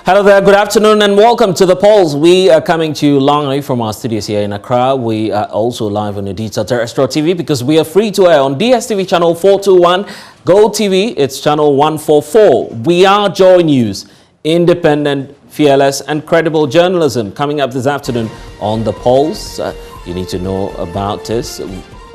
Hello there, good afternoon and welcome to The Pulse. We are coming to you live from our studios here in Accra. We are also live on the digital terrestrial TV because we are free to air on DSTV channel 421, Go TV, it's channel 144. We are JoyNews, independent, fearless and credible journalism. Coming up this afternoon on The Pulse, you need to know about this.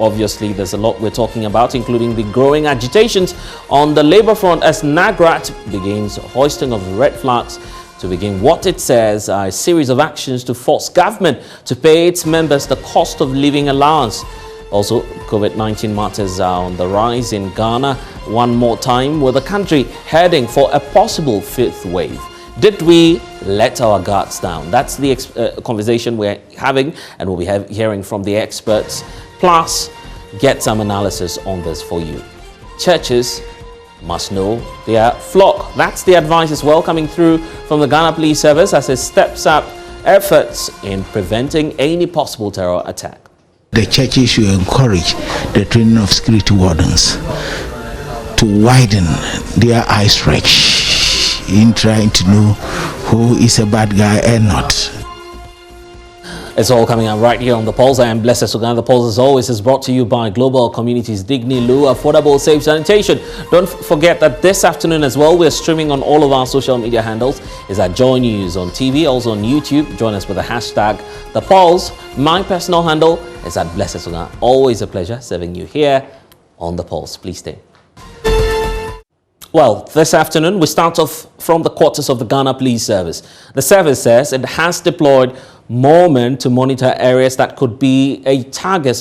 Obviously, there's a lot we're talking about, including the growing agitations on the labor front as NAGRAT begins hoisting of red flags to begin what it says are a series of actions to force government to pay its members the cost of living allowance. Also, COVID-19 matters are on the rise in Ghana one more time, with the country heading for a possible fifth wave. Did we let our guards down? That's the conversation we're having, and we'll be hearing from the experts. Plus, get some analysis on this for you. Churches must know their flock. That's the advice as well coming through from the Ghana Police Service as it steps up efforts in preventing any possible terror attack. The churches should encourage the training of security wardens to widen their eye stretch in trying to know who is a bad guy and not. It's all coming up right here on The Pulse. I am blessed Sogah. The Pulse, as always, is brought to you by Global Communities Digni Lu, affordable, safe sanitation. Don't forget that this afternoon as well, we're streaming on all of our social media handles. It's at JoyNews on TV, also on YouTube. Join us with the hashtag The Pulse. My personal handle is at blessed Sogah. Always a pleasure serving you here on The Pulse. Please stay. Well, this afternoon, we start off from the quarters of the Ghana Police Service. The service says it has deployed more men to monitor areas that could be a target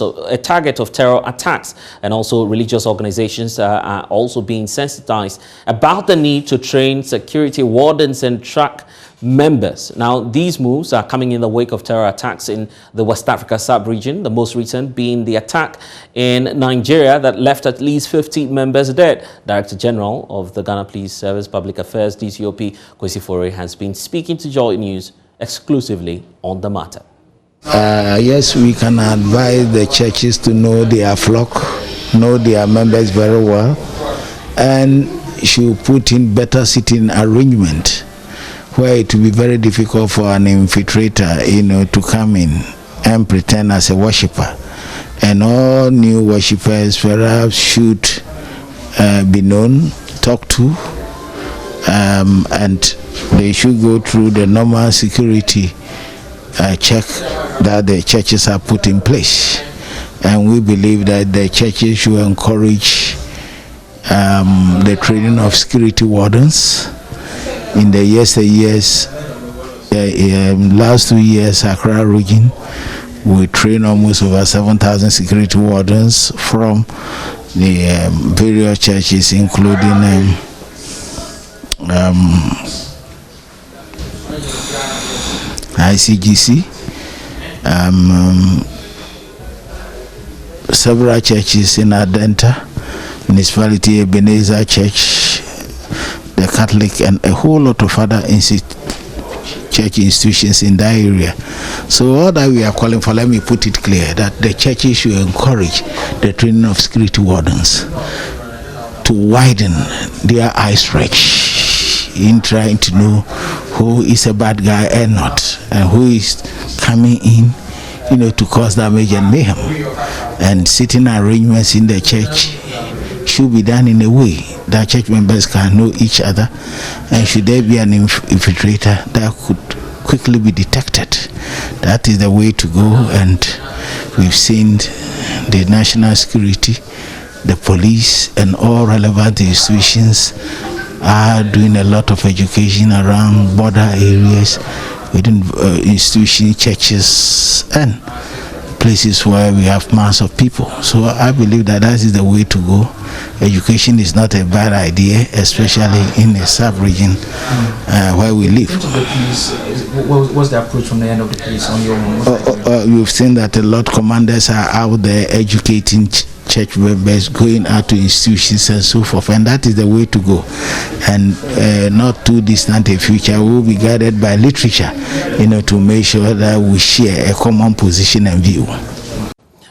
of terror attacks, and also religious organizations are also being sensitized about the need to train security wardens and track members. Now, these moves are coming in the wake of terror attacks in the West Africa sub-region, the most recent being the attack in Nigeria that left at least 50 members dead. Director General of the Ghana Police Service Public Affairs, DCOP Kwesi Fore, has been speaking to JoyNews exclusively on the matter. Yes, we can advise the churches to know their flock, know their members very well, and should put in better sitting arrangement where it will be very difficult for an infiltrator, to come in and pretend as a worshipper. And all new worshippers perhaps should be known, talked to, and they should go through the normal security check that the churches have put in place. And we believe that the churches should encourage the training of security wardens. In the last 2 years, Accra region, we train almost over 7,000 security wardens from the various churches, including ICGC, several churches in Adenta, Municipality Ebenezer Church, the Catholic, and a whole lot of other church institutions in that area. So all that we are calling for, let me put it clear, that the churches should encourage the training of security wardens to widen their eye stretch in trying to know who is a bad guy and not, and who is coming in, to cause damage and mayhem. And sitting arrangements in the church should be done in a way that church members can know each other, and should there be an infiltrator that could quickly be detected, that is the way to go. And we've seen the national security, the police, and all relevant institutions are doing a lot of education around border areas, within institutions, churches, and places where we have mass of people. So I believe that is the way to go. Education is not a bad idea, especially in a sub-region where we live. What's the approach from the end of the police on your own? We've seen that a lot of commanders are out there educating church members, going out to institutions and so forth, and that is the way to go. And not too distant a future, we will be guided by literature, to make sure that we share a common position and view.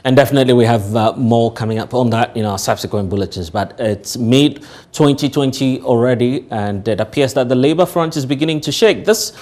And definitely we have more coming up on that in our subsequent bulletins. But it's mid-2020 already, and it appears that the Labour front is beginning to shake. This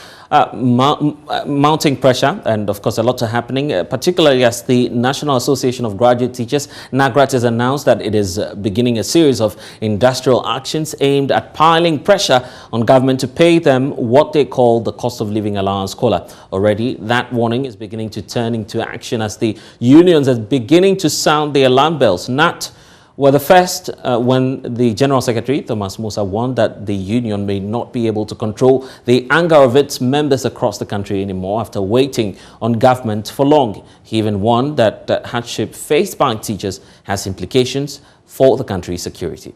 mounting pressure, and of course a lot are happening, particularly as the National Association of Graduate Teachers, NAGRAT, has announced that it is beginning a series of industrial actions aimed at piling pressure on government to pay them what they call the cost of living allowance COLA. Already, that warning is beginning to turn into action as the unions are beginning to sound the alarm bells. NAT were the first when the General Secretary, Thomas Musa, warned that the union may not be able to control the anger of its members across the country anymore after waiting on government for long. He even warned that hardship faced by teachers has implications for the country's security.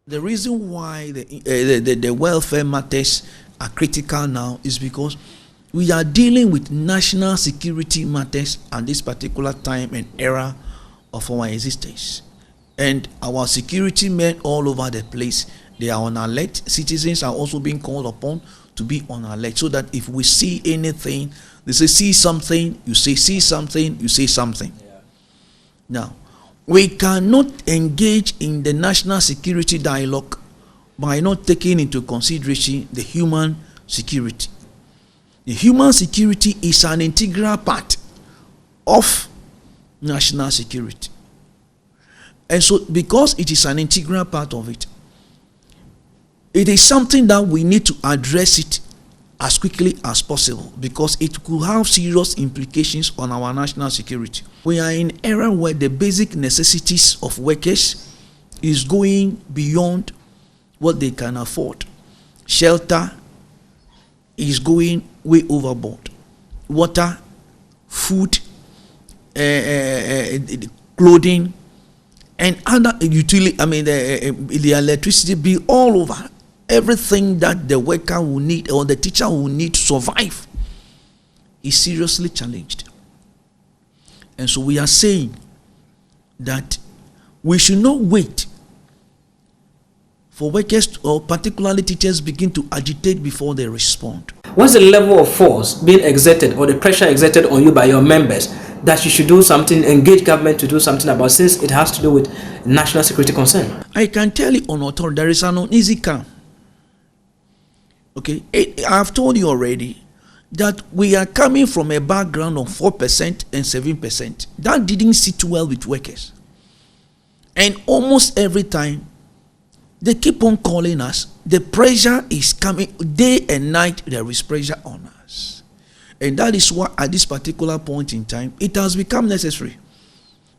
The reason why the welfare matters are critical now is because we are dealing with national security matters at this particular time and era of our existence. And our security men all over the place, they are on alert. Citizens are also being called upon to be on alert, so that if we see anything, they say see something, you say see something, you say something. Yeah. Now, we cannot engage in the national security dialogue by not taking into consideration the human security. The human security is an integral part of national security. And so, because it is an integral part of it, it is something that we need to address it as quickly as possible, because it could have serious implications on our national security. We are in an era where the basic necessities of workers is going beyond what they can afford. Shelter is going way overboard. Water, food, clothing, and other utility, the electricity bill, all over. Everything that the worker will need or the teacher will need to survive is seriously challenged. And so we are saying that we should not wait for workers or particularly teachers begin to agitate before they respond. What's the level of force being exerted or the pressure exerted on you by your members that you should do something, engage government to do something about, since it has to do with national security concern? I can tell you on authority, there is an uneasy calm. Okay, I've told you already that we are coming from a background of 4% and 7%. That didn't sit well with workers. And almost every time, they keep on calling us. The pressure is coming day and night. There is pressure on us. And that is why at this particular point in time, it has become necessary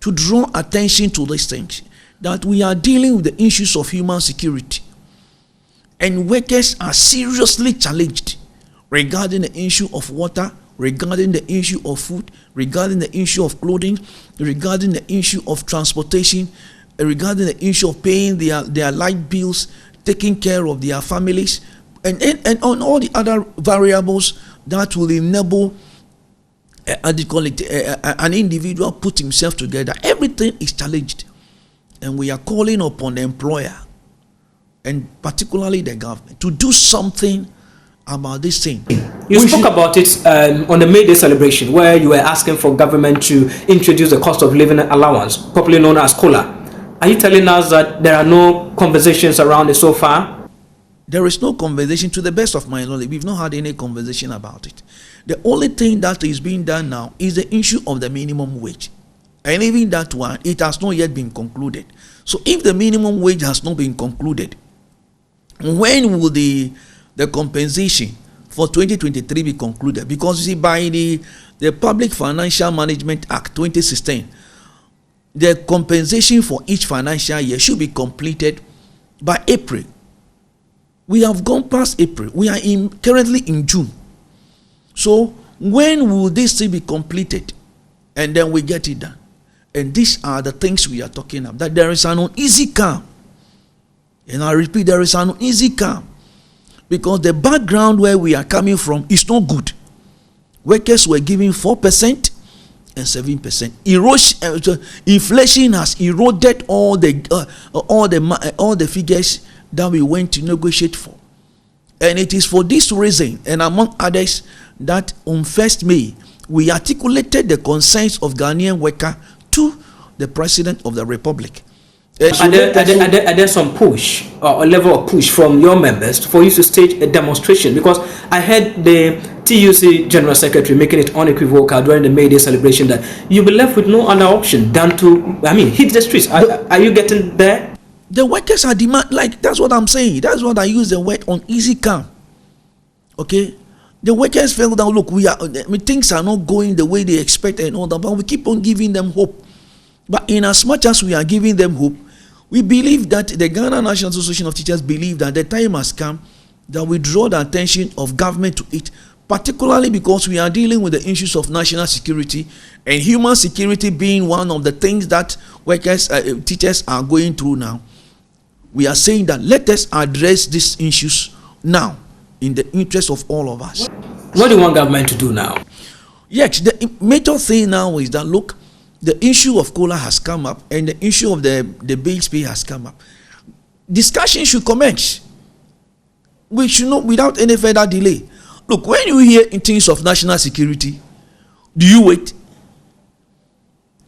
to draw attention to these things, that we are dealing with the issues of human security. And workers are seriously challenged regarding the issue of water, regarding the issue of food, regarding the issue of clothing, regarding the issue of transportation, regarding the issue of paying their light bills, taking care of their families, and on all the other variables that will enable an individual put himself together. Everything is challenged, and we are calling upon the employer and particularly the government to do something about this thing. You spoke about it on the May Day celebration, where you were asking for government to introduce the cost of living allowance, popularly known as COLA. Are you telling us that there are no conversations around it so far? There is no conversation, to the best of my knowledge. We've not had any conversation about it. The only thing that is being done now is the issue of the minimum wage. And even that one, it has not yet been concluded. So if the minimum wage has not been concluded, when will the compensation for 2023 be concluded? Because you see, by the Public Financial Management Act 2016, the compensation for each financial year should be completed by April. We have gone past April. We are currently in June. So when will this thing be completed? And then we get it done. And these are the things we are talking about. That there is an uneasy calm. And I repeat, there is an uneasy calm. Because the background where we are coming from is not good. Workers were giving 4% and 7%. Inflation has eroded all the figures that we went to negotiate for. And it is for this reason, and among others, that on 1st May, we articulated the concerns of Ghanaian worker to the President of the Republic. Are there some push or a level of push from your members for you to stage a demonstration? Because I heard the TUC General Secretary making it unequivocal during the May Day celebration that you'll be left with no other option than to, hit the streets. Are you getting there? The workers are that's what I'm saying. That's what I use the word on easy come. Okay? The workers felt that, look, things are not going the way they expected and all that, but we keep on giving them hope. But in as much as we are giving them hope, we believe that the Ghana National Association of Teachers believe that the time has come that we draw the attention of government to it, particularly because we are dealing with the issues of national security and human security being one of the things that workers, teachers are going through now. We are saying that let us address these issues now in the interest of all of us. What do you want government to do now? Yes, the major thing now is that, look, the issue of COLA has come up and the issue of the base pay has come up. Discussion should commence. We should not, without any further delay. Look, when you hear in things of national security, do you wait?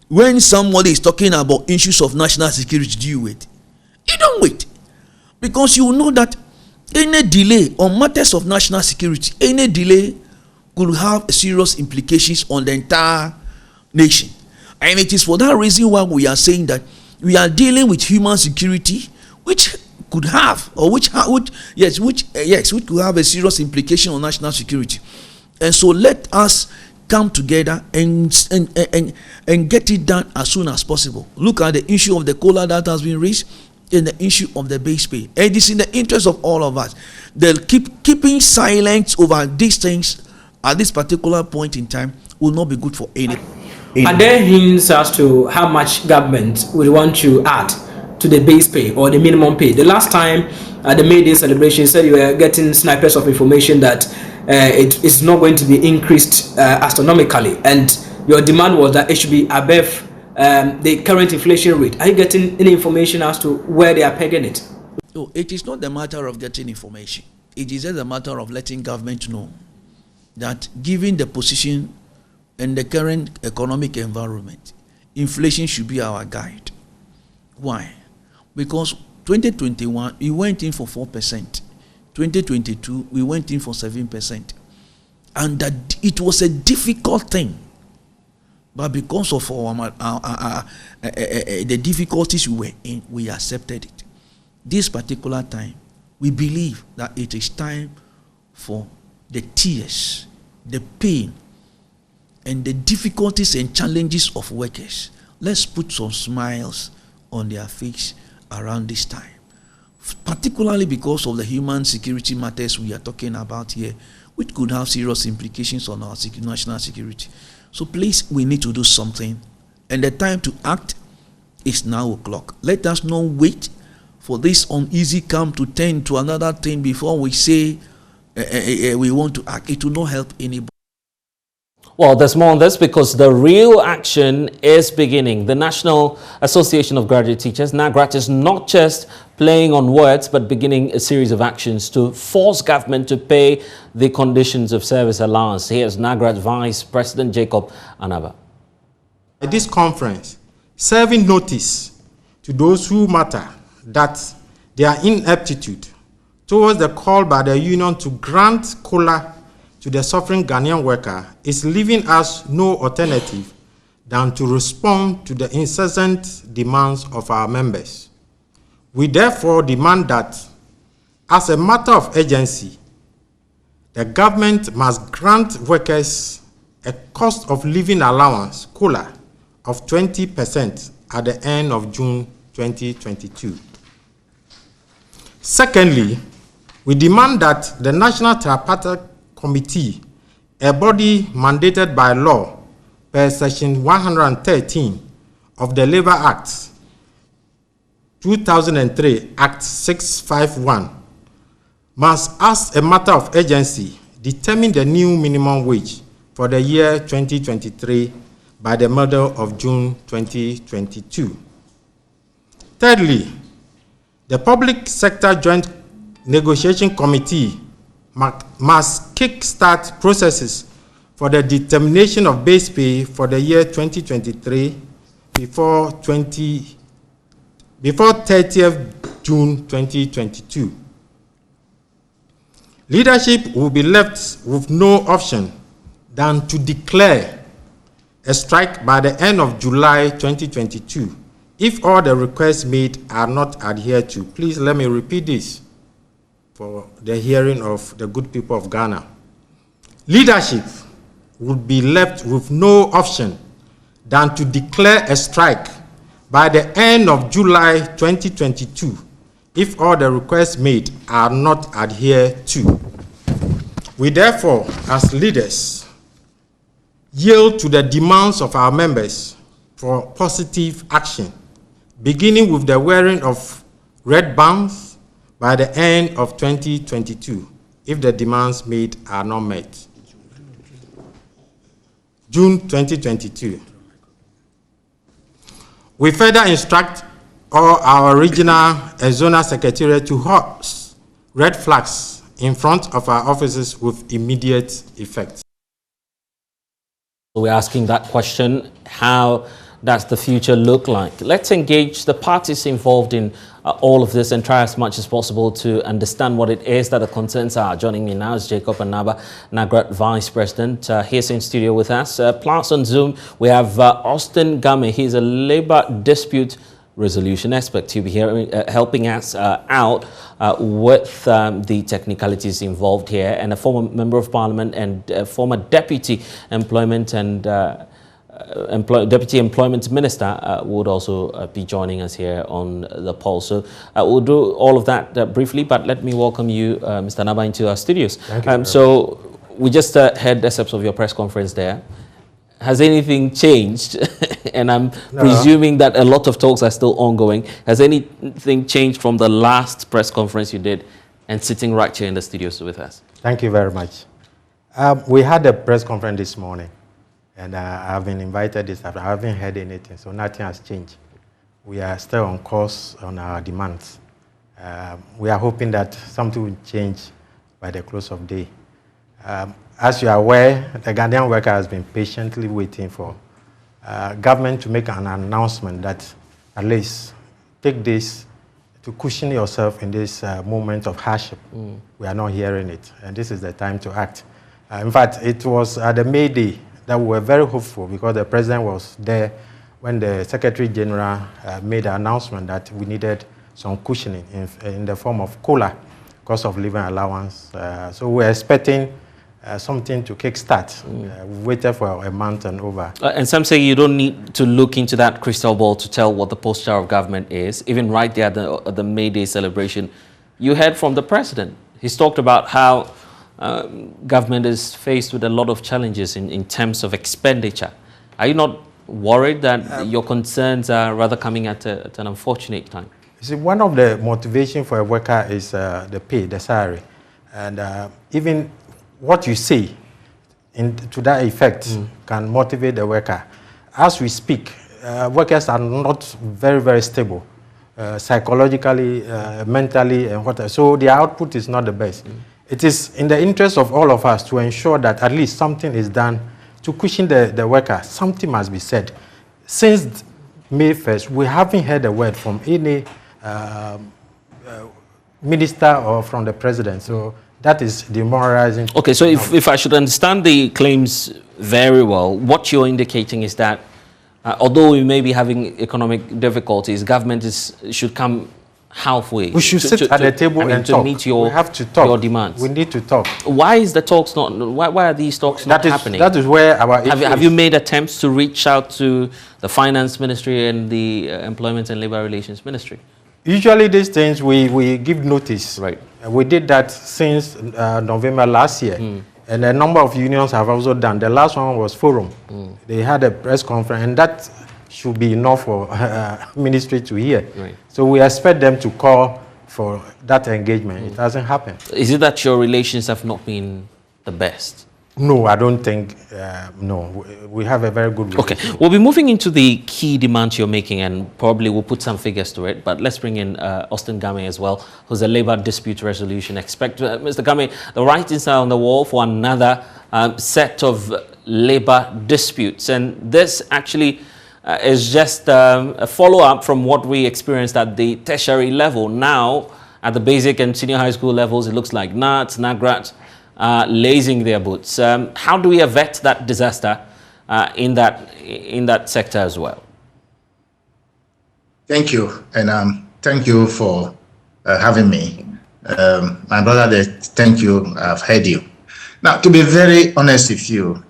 When somebody is talking about issues of national security, do you wait? You don't wait. Because you know that any delay on matters of national security, any delay could have serious implications on the entire nation. And it is for that reason why we are saying that we are dealing with human security, which could have, or which could have a serious implication on national security. And so let us come together and get it done as soon as possible. Look at the issue of the COLA that has been raised and the issue of the base pay. And it is in the interest of all of us. They'll keeping silence over these things at this particular point in time will not be good for any. Are there hints as to how much government will want to add to the base pay or the minimum pay? The last time at the May Day celebration, you said you were getting snipers of information that it is not going to be increased astronomically, and your demand was that it should be above the current inflation rate. Are you getting any information as to where they are pegging it? No, it is not the matter of getting information. It is just a matter of letting government know that given the position and the current economic environment, inflation should be our guide. Why? Because 2021, we went in for 4%. 2022, we went in for 7%. And that it was a difficult thing. But because of the difficulties we were in, we accepted it. This particular time, we believe that it is time for the tears, the pain, and the difficulties and challenges of workers. Let's put some smiles on their face around this time, particularly because of the human security matters we are talking about here, which could have serious implications on our national security. So please, we need to do something, and the time to act is now o'clock. Let us not wait for this uneasy come to turn to another thing before we say we want to act. It will not help anybody. Well, there's more on this because the real action is beginning. The National Association of Graduate Teachers, NAGRAT, is not just playing on words, but beginning a series of actions to force government to pay the conditions of service allowance. Here's NAGRAT Vice President Jacob Anaba. At this conference, serving notice to those who matter that their ineptitude towards the call by the union to grant COLA to the suffering Ghanaian worker is leaving us no alternative than to respond to the incessant demands of our members. We therefore demand that, as a matter of urgency, the government must grant workers a cost of living allowance, COLA, of 20% at the end of June 2022. Secondly, we demand that the National Tripartite Committee, a body mandated by law per Section 113 of the Labour Act 2003, Act 651, must, as a matter of urgency, determine the new minimum wage for the year 2023 by the middle of June 2022. Thirdly, the Public Sector Joint Negotiation Committee must kick-start processes for the determination of base pay for the year 2023 before 30th June 2022. Leadership will be left with no option than to declare a strike by the end of July 2022 if all the requests made are not adhered to. Please let me repeat this for the hearing of the good people of Ghana. Leadership would be left with no option than to declare a strike by the end of July 2022 if all the requests made are not adhered to. We therefore, as leaders, yield to the demands of our members for positive action, beginning with the wearing of red bands by the end of 2022 if the demands made are not met. June 2022. We further instruct all our regional and zonal secretariat to hoist red flags in front of our offices with immediate effect. We're asking that question, how does the future look like? Let's engage the parties involved in all of this and try as much as possible to understand what it is that the concerns are. Joining me now is Jacob Anaba, NAGRAT Vice President. He's in studio with us. Plus on Zoom, we have Austin Game. He's a labor dispute resolution expert. He'll be helping us out with the technicalities involved here, and a former member of parliament and former deputy employment and Deputy Employment Minister would also be joining us here on the poll. So we'll do all of that briefly, but let me welcome you, Mr. Naba, into our studios. Thank you. So we just heard excerpts of your press conference there. Has anything changed? And I'm presuming that a lot of talks are still ongoing. Has anything changed from the last press conference you did and sitting right here in the studios with us? Thank you very much. We had a press conference this morning. And I've been invited this afternoon. I haven't heard anything, so nothing has changed. We are still on course on our demands. We are hoping that something will change by the close of day. As you are aware, the Ghanaian worker has been patiently waiting for government to make an announcement that at least take this to cushion yourself in this moment of hardship. We are not hearing it, and this is the time to act. In fact, it was at the May Day that we were very hopeful because the president was there when the Secretary General made the announcement that we needed some cushioning in the form of COLA, cost of living allowance. So we're expecting something to kickstart. We waited for a month and over. And some say you don't need to look into that crystal ball to tell what the posture of government is. Even right there at the May Day celebration, you heard from the president. He's talked about how government is faced with a lot of challenges in terms of expenditure. Are you not worried that your concerns are rather coming at an unfortunate time? You see, one of the motivations for a worker is the pay, the salary. And even what you say to that effect can motivate the worker. As we speak, workers are not very, very stable, psychologically, mentally, and whatever. So their output is not the best. It is in the interest of all of us to ensure that at least something is done to cushion the worker. Something must be said. Since May 1st, we haven't heard a word from any minister or from the president. So that is demoralizing. Okay, so if I should understand the claims very well, what you're indicating is that although we may be having economic difficulties, government should come halfway. We should sit at the table and talk. Meet your, we have to talk. Your demands. We need to talk. Why is the talks not? Why are these talks not happening? That is where our have you made attempts to reach out to the Finance Ministry and the Employment and Labour Relations Ministry? Usually these things we give notice. Right. We did that since November last year. And a number of unions have also done. The last one was Forum. They had a press conference, and that should be enough for ministry to hear. Right. So we expect them to call for that engagement. It hasn't happened. Is it that your relations have not been the best? No, I don't think, no. We have a very good relationship. Okay, we'll be moving into the key demands you're making, and probably we'll put some figures to it, but let's bring in Austin Game as well, who's a labor dispute resolution expert. Mr. Game, the writings are on the wall for another set of labor disputes, and this actually is just a follow-up from what we experienced at the tertiary level. Now, at the basic and senior high school levels, it looks like NAT, NAGRAT, lazing their boots. How do we avert that disaster in that sector as well? Thank you, and thank you for having me. My brother, thank you. I've heard you. Now, to be very honest with you,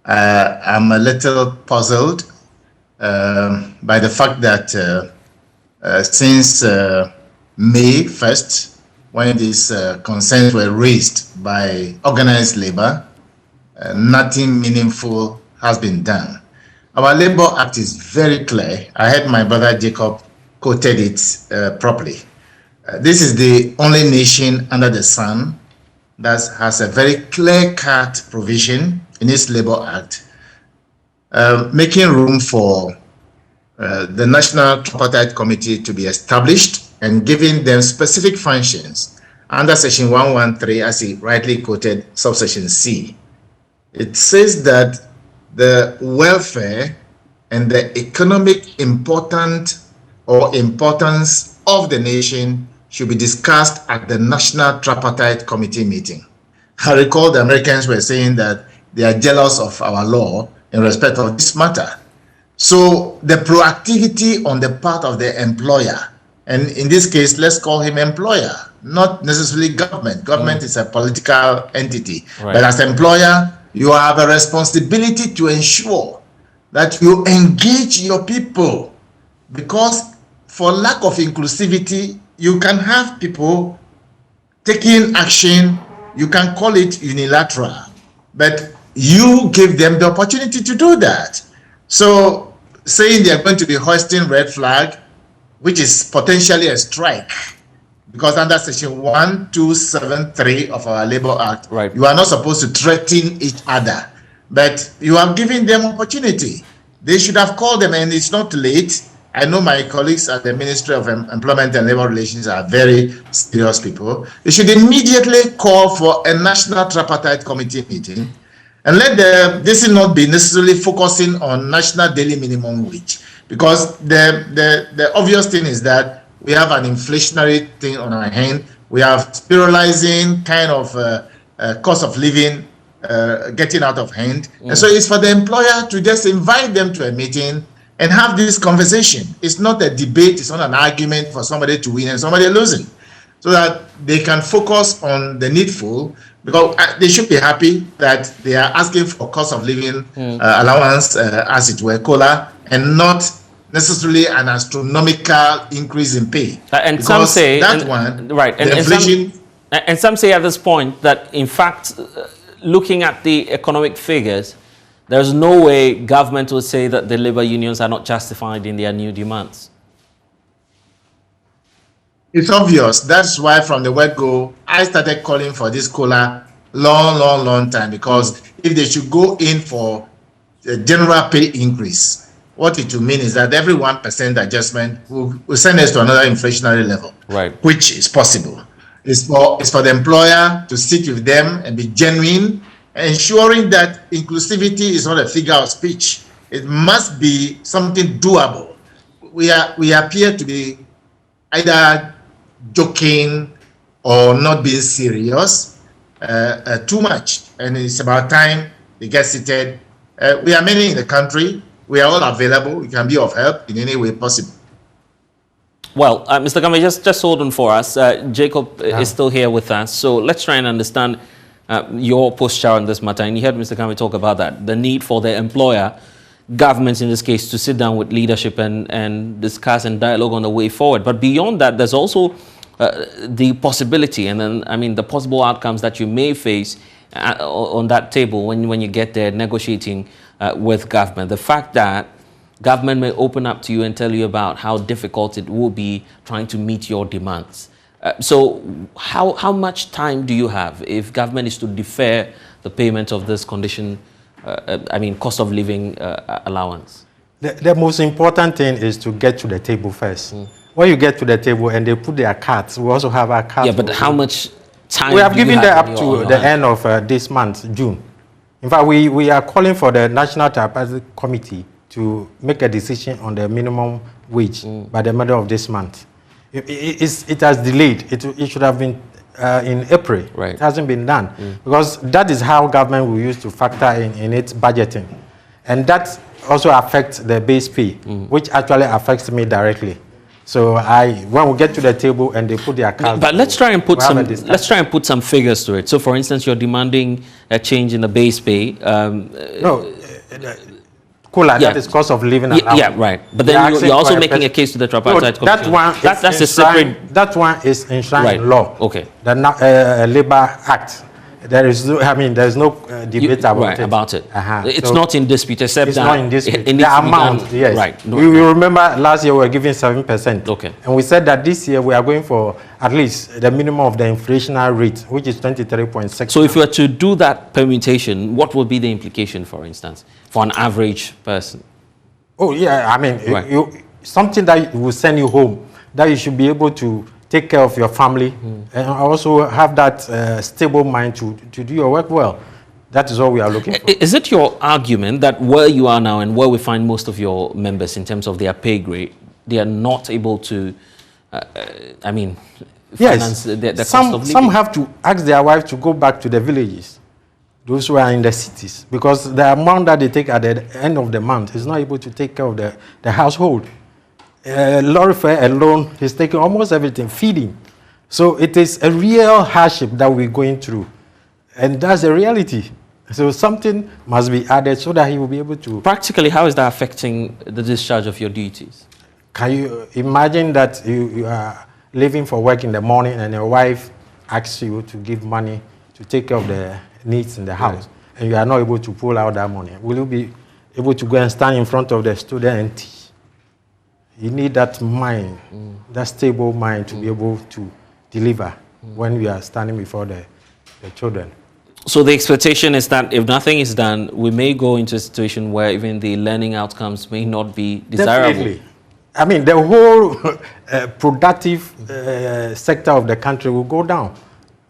I'm a little puzzled by the fact that since May 1st, when these concerns were raised by organized labor, nothing meaningful has been done. Our Labor Act is very clear. I heard my brother Jacob quoted it properly. This is the only nation under the sun that has a very clear-cut provision in its Labor Act, making room for the National Tripartite Committee to be established and giving them specific functions under Section 113, as he rightly quoted, subsection C. It says that the welfare and the economic importance of the nation should be discussed at the National Tripartite Committee meeting. I recall the Americans were saying that they are jealous of our law in respect of this matter. So the proactivity on the part of the employer, and in this case, let's call him employer, not necessarily government. Government is a political entity. Right. But as employer, you have a responsibility to ensure that you engage your people, because for lack of inclusivity, you can have people taking action, you can call it unilateral, but you give them the opportunity to do that. So saying they are going to be hoisting red flag, which is potentially a strike, because under Section 1273 of our Labor Act, right, you are not supposed to threaten each other, but you are giving them opportunity. They should have called them, and it's not late. I know my colleagues at the Ministry of Employment and Labor Relations are very serious people. They should immediately call for a National Tripartite Committee meeting, and let this not be necessarily focusing on national daily minimum wage, because the obvious thing is that we have an inflationary thing on our hand. We have spiralizing kind of cost of living getting out of hand. And so it's for the employer to just invite them to a meeting and have this conversation. It's not a debate, it's not an argument for somebody to win and somebody losing, so that they can focus on the needful, because they should be happy that they are asking for cost of living allowance, as it were, COLA, and not necessarily an astronomical increase in pay. And some say that and some say at this point that, in fact, looking at the economic figures, there's no way government will say that the labor unions are not justified in their new demands. It's obvious. That's why from the word go, I started calling for this COLA long time, because if they should go in for a general pay increase, what it will mean is that every 1% adjustment will send us to another inflationary level, right? Which is possible. It's for the employer to sit with them and be genuine, ensuring that inclusivity is not a figure of speech. It must be something doable. We appear to be either joking or not being serious too much, and it's about time they get seated. We are many in the country. We are all available. We can be of help in any way possible. Well, Mr. Gambe, just hold on for us. Jacob is still here with us, so let's try and understand your posture on this matter. And you heard Mr. Gambe talk about that, the need for the employer, governments in this case, to sit down with leadership and discuss and dialogue on the way forward. But beyond that, there's also the possibility, and then, I mean, the possible outcomes that you may face on that table when you get there negotiating with government. The fact that government may open up to you and tell you about how difficult it will be trying to meet your demands. So how much time do you have if government is to defer the payment of this condition, cost of living allowance? The most important thing is to get to the table first. When you get to the table and they put their cards, we also have our cards. Yeah, but how much time we have given them up to the end of this month, June. In fact, we are calling for the National Tripartite Committee to make a decision on the minimum wage by the middle of this month. It has delayed. It should have been in April. Right. It hasn't been done because that is how government will use to factor in its budgeting. And that also affects the base pay, which actually affects me directly. So when we get to the table and they put their cards, but let's try and put some figures to it. So, for instance, you're demanding a change in the base pay. That is cost of living. Yeah, right. But then you're also making a case to the tripartite commission. That one, that's a separate. That one is enshrined in law. Okay. The Labor Act. There is no debate about it. It's not in dispute, except it's that not in dispute. The amount, yes. Right. We remember last year we were giving 7%. Okay. And we said that this year we are going for at least the minimum of the inflationary rate, which is 23.6. So if you were to do that permutation, what would be the implication, for instance, for an average person? Oh, yeah. I mean, something that will send you home, that you should be able to take care of your family, and also have that stable mind to do your work well. That is all we are looking for. Is it your argument that where you are now and where we find most of your members in terms of their pay grade, they are not able to, finance the cost of living? Some have to ask their wives to go back to the villages, those who are in the cities, because the amount that they take at the end of the month is not able to take care of the household. Lorry fare alone is taking almost everything, feeding. So it is a real hardship that we're going through. And that's a reality. So something must be added so that he will be able to... Practically, how is that affecting the discharge of your duties? Can you imagine that you are leaving for work in the morning and your wife asks you to give money to take care of the needs in the house, and you are not able to pull out that money? Will you be able to go and stand in front of the student and teach? You need that mind, that stable mind to be able to deliver when we are standing before the children. So the expectation is that if nothing is done, we may go into a situation where even the learning outcomes may not be desirable. Definitely. I mean, the whole productive sector of the country will go down.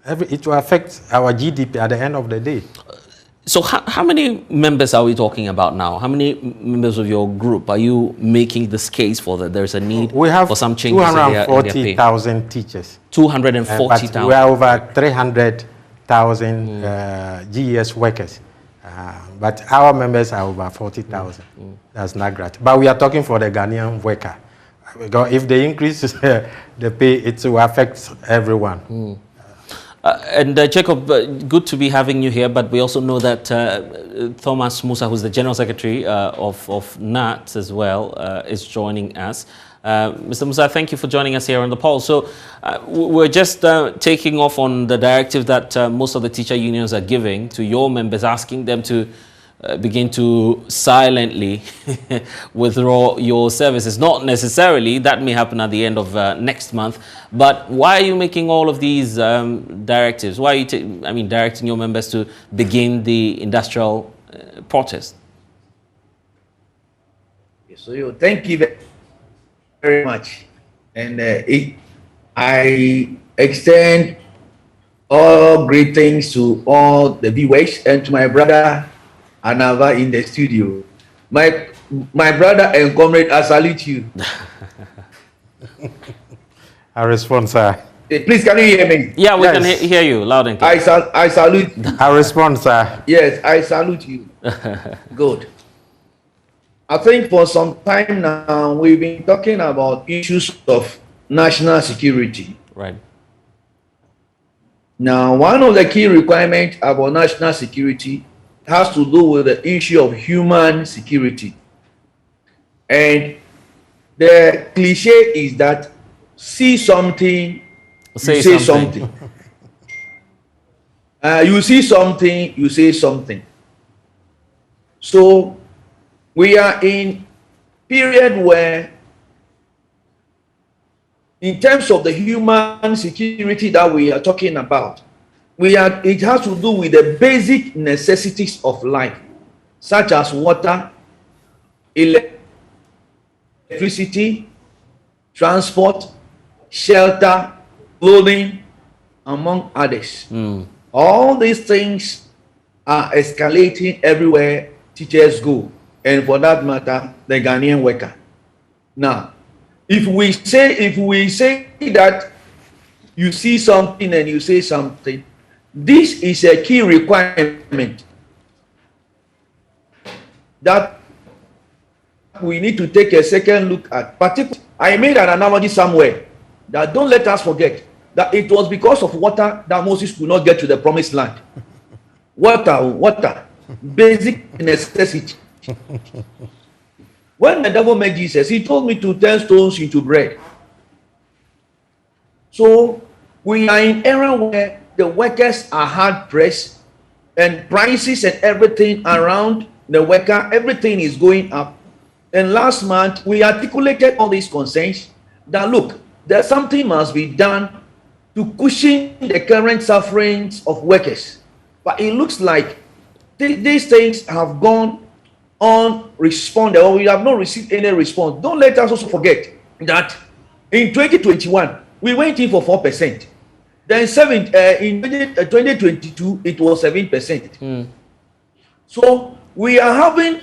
It will affect our GDP at the end of the day. So how many members are we talking about now? How many members of your group are you making this case for that there's a need for some changes in their pay? 240,000 teachers. 240,000. We are over 300,000 GES workers. But our members are over 40,000. That's not great. But we are talking for the Ghanaian worker. Because if they increase the pay, it will affect everyone. Jacob, good to be having you here, but we also know that Thomas Musa, who's the General Secretary of NAT as well, is joining us. Mr. Musa, thank you for joining us here on the poll. So we're just taking off on the directive that most of the teacher unions are giving to your members, asking them to begin to silently withdraw your services. Not necessarily, that may happen at the end of next month, but why are you making all of these directives? Why are you directing your members to begin the industrial protest? So thank you very much. And I extend all greetings to all the viewers and to my brother Anava in the studio. My brother and comrade, I salute you. I respond, sir. Please, can you hear me? Yeah, we can hear you loud and clear. I salute. I respond, sir. Yes, I salute you. Good. I think for some time now we've been talking about issues of national security. Right. Now, one of the key requirements about national security has to do with the issue of human security. And the cliche is that see something, you say something. You see something, you say something. So we are in period where, in terms of the human security that we are talking about, it has to do with the basic necessities of life, such as water, electricity, transport, shelter, clothing, among others. All these things are escalating everywhere teachers go. and for that matter, the Ghanaian worker. Now, if we say that you see something and you say something, this is a key requirement that we need to take a second look at. Particularly, I made an analogy somewhere that don't let us forget that it was because of water that Moses could not get to the promised land. Water, basic necessity. When the devil met Jesus, he told me to turn stones into bread. So we are in an era where the workers are hard pressed and prices and everything around the worker, everything is going up. And last month, we articulated all these concerns that look, there's something must be done to cushion the current sufferings of workers. But it looks like these things have gone unresponded, or we have not received any response. Don't let us also forget that in 2021, we went in for 4%. Then in 2022, it was 7%. So we are having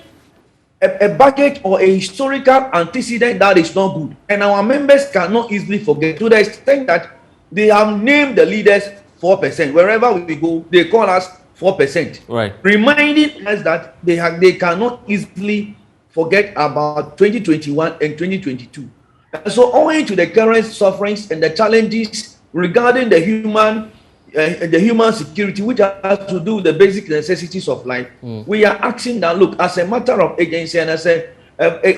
a budget or a historical antecedent that is not good, and our members cannot easily forget, to the extent that they have named the leaders 4%. Wherever we go, they call us 4%, right? Reminding us that they cannot easily forget about 2021 and 2022. And so, owing to the current sufferings and the challenges regarding the human security, which has to do with the basic necessities of life, we are asking that, look, as a matter of agency, and as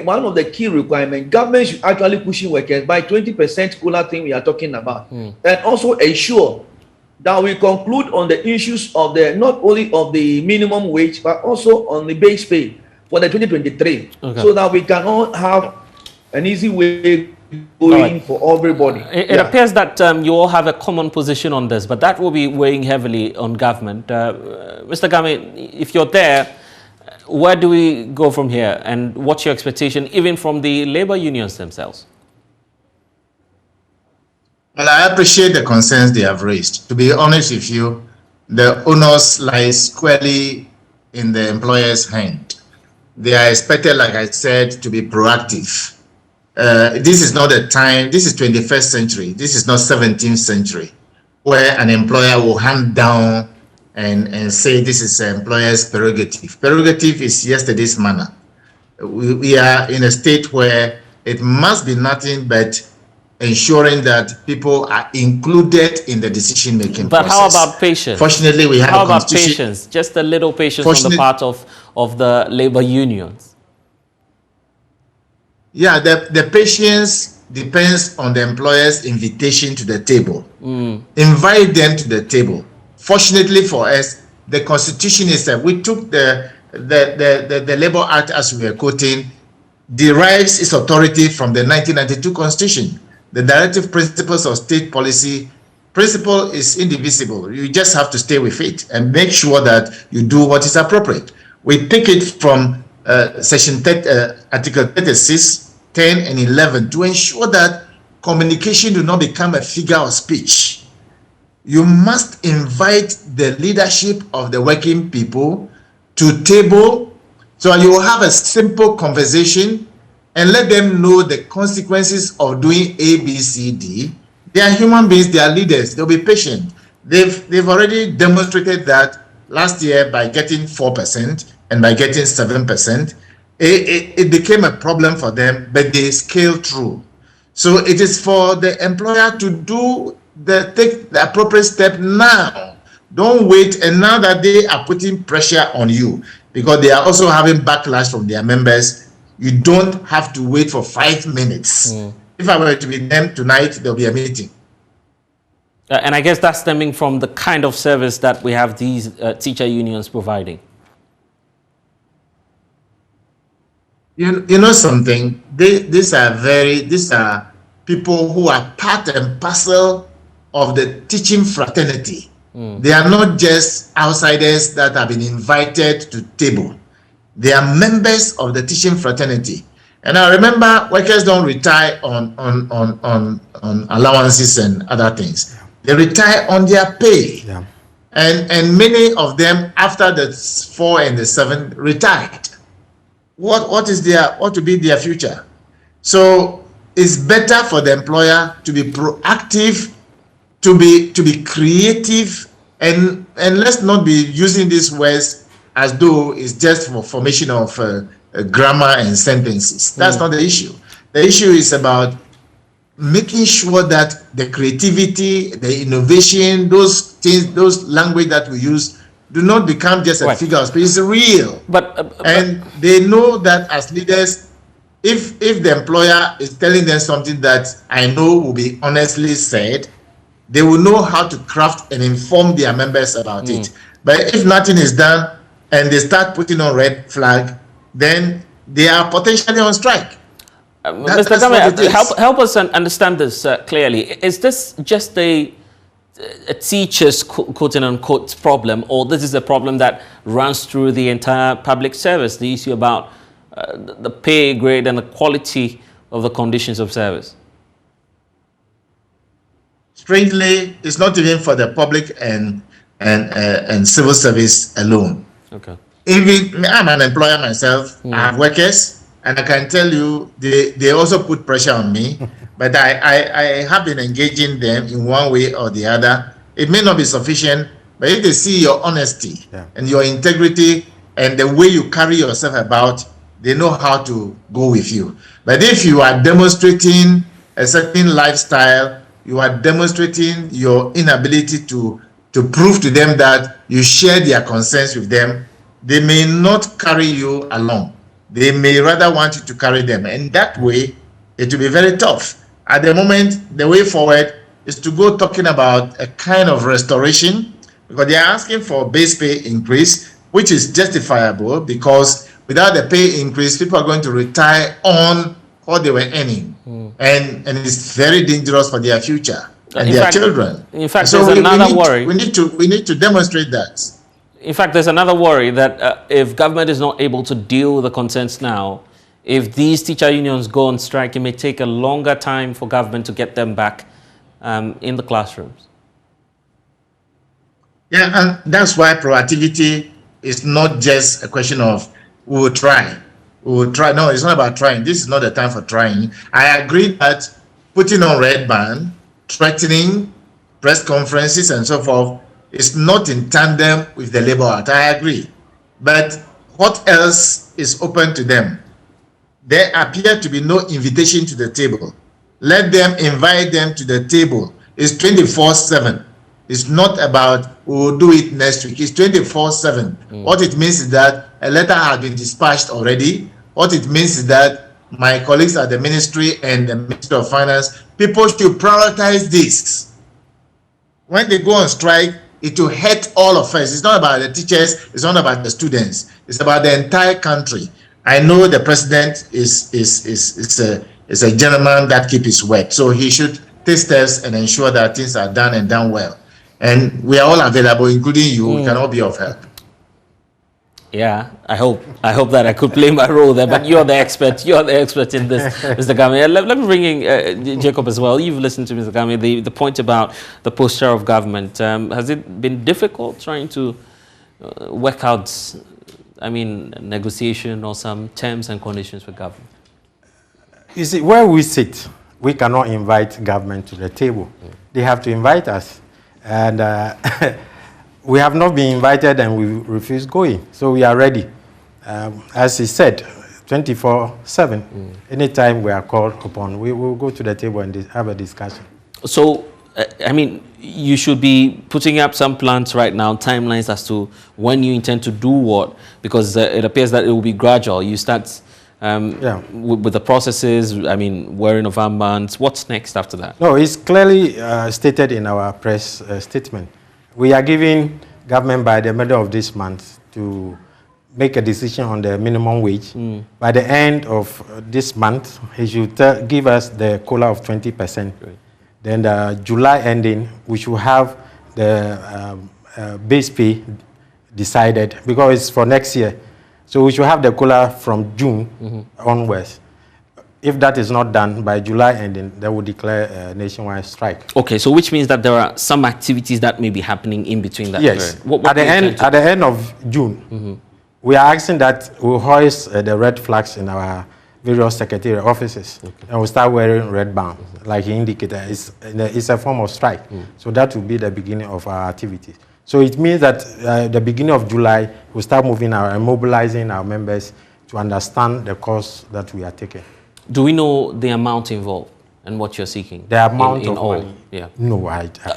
one of the key requirements, government should actually pushing workers by 20% cooler thing we are talking about, and also ensure that we conclude on the issues of the not only of the minimum wage but also on the base pay for the 2023, so that we can all have an easy way going for everybody. It appears that you all have a common position on this, but that will be weighing heavily on government. Mr. Game, if you're there, where do we go from here, and what's your expectation even from the labor unions themselves? Well, I appreciate the concerns they have raised. To be honest with you, the onus lies squarely in the employer's hand. They are expected, like I said, to be proactive. This is not a time, this is 21st century, this is not 17th century, where an employer will hand down and say this is an employer's prerogative. Prerogative is yesterday's manner. We are in a state where it must be nothing but ensuring that people are included in the decision-making process. But how about patience? Fortunately, we have how about patience? Just a little patience on the part of the labor unions. Yeah, the patience depends on the employer's invitation to the table. Invite them to the table. Fortunately for us, the Constitution is that we took the Labor Act, as we were quoting, derives its authority from the 1992 Constitution. The directive principles of state policy principle is indivisible. You just have to stay with it and make sure that you do what is appropriate. We pick it from Article 36, 10, and 11 to ensure that communication do not become a figure of speech. You must invite the leadership of the working people to table, so you will have a simple conversation and let them know the consequences of doing A, B, C, D. They are human beings, they are leaders, they'll be patient. They've already demonstrated that last year by getting 4% and by getting 7%. It became a problem for them, but they scaled through. So it is for the employer to take the appropriate step now. Don't wait, and now that they are putting pressure on you, because they are also having backlash from their members, you don't have to wait for 5 minutes. If I were to be them tonight, there'll be a meeting. And I guess that's stemming from the kind of service that we have these teacher unions providing. You know something? These are people who are part and parcel of the teaching fraternity. They are not just outsiders that have been invited to table. They are members of the teaching fraternity. And I remember workers don't retire on allowances and other things. They retire on their pay. Yeah. And many of them, after the 4 and the 7, retired. what will be their future? So it's better for the employer to be proactive, to be creative, and let's not be using these words as though it's just for formation of grammar and sentences. That's not the issue. The issue is about making sure that the creativity, the innovation, those things, those language that we use do not become just a figure of speech. It's real. And they know that as leaders, if the employer is telling them something that I know will be honestly said, they will know how to craft and inform their members about it. But if nothing is done and they start putting on red flag, then they are potentially on strike. Mr. Game, help us understand this clearly. Is this just a teacher's quote-unquote problem, or this is a problem that runs through the entire public service, the issue about the pay grade and the quality of the conditions of service? Strangely, it's not even for the public and civil service alone. Okay. Even I'm an employer myself. I have workers. And I can tell you, they also put pressure on me, but I have been engaging them in one way or the other. It may not be sufficient, but if they see your honesty and your integrity and the way you carry yourself about, they know how to go with you. But if you are demonstrating a certain lifestyle, you are demonstrating your inability to prove to them that you share their concerns with them, they may not carry you along. They may rather want you to carry them. And that way, it will be very tough. At the moment, the way forward is to go talking about a kind of restoration, because they are asking for base pay increase, which is justifiable, because without the pay increase, people are going to retire on what they were earning. And it's very dangerous for their future and their children. In fact, so there's another worry. We need to demonstrate that. In fact, there's another worry that if government is not able to deal with the concerns now, if these teacher unions go on strike, it may take a longer time for government to get them back in the classrooms. Yeah, and that's why proactivity is not just a question of we will try. We will try. No, it's not about trying. This is not the time for trying. I agree that putting on red band, threatening, press conferences and so forth is not in tandem with the Labour Act. I agree. But what else is open to them? There appear to be no invitation to the table. Let them invite them to the table. It's 24/7. It's not about we'll do it next week. It's 24/7. What it means is that a letter has been dispatched already. What it means is that my colleagues at the ministry and the Ministry of Finance, people should prioritize this. When they go on strike, it will hurt all of us. It's not about the teachers. It's not about the students. It's about the entire country. I know the president is a gentleman that keeps his word. So he should take steps and ensure that things are done and done well. And we are all available, including you. We can all be of help. Yeah, I hope that I could play my role there. But you're the expert. You're the expert in this, Mr. Game. Let me bring in Jacob as well. You've listened to Mr. Game. The point about the posture of government. Has it been difficult trying to work out, negotiation or some terms and conditions for government? You see, where we sit, we cannot invite government to the table. They have to invite us. And we have not been invited and we refuse going. So we are ready. As he said, 24/7. Anytime we are called upon, we will go to the table and have a discussion. So, you should be putting up some plans right now, timelines as to when you intend to do what, because it appears that it will be gradual. You start with the processes, wearing of armbands. What's next after that? No, it's clearly stated in our press statement. We are giving government by the middle of this month to make a decision on the minimum wage. By the end of this month, he should give us the COLA of 20%. Then the July ending, we should have the base pay decided, because it's for next year. So we should have the COLA from June onwards. If that is not done by July ending, they will declare a nationwide strike. Okay, so which means that there are some activities that may be happening in between that. Yes. At the end of June, we are asking that we hoist the red flags in our various secretariat offices, and we start wearing red bands, like he indicated. It's a form of strike. So that will be the beginning of our activities. So it means that the beginning of July, we'll start moving and mobilizing our members to understand the course that we are taking. Do we know the amount involved and what you're seeking? The amount in of all? money? Yeah. No,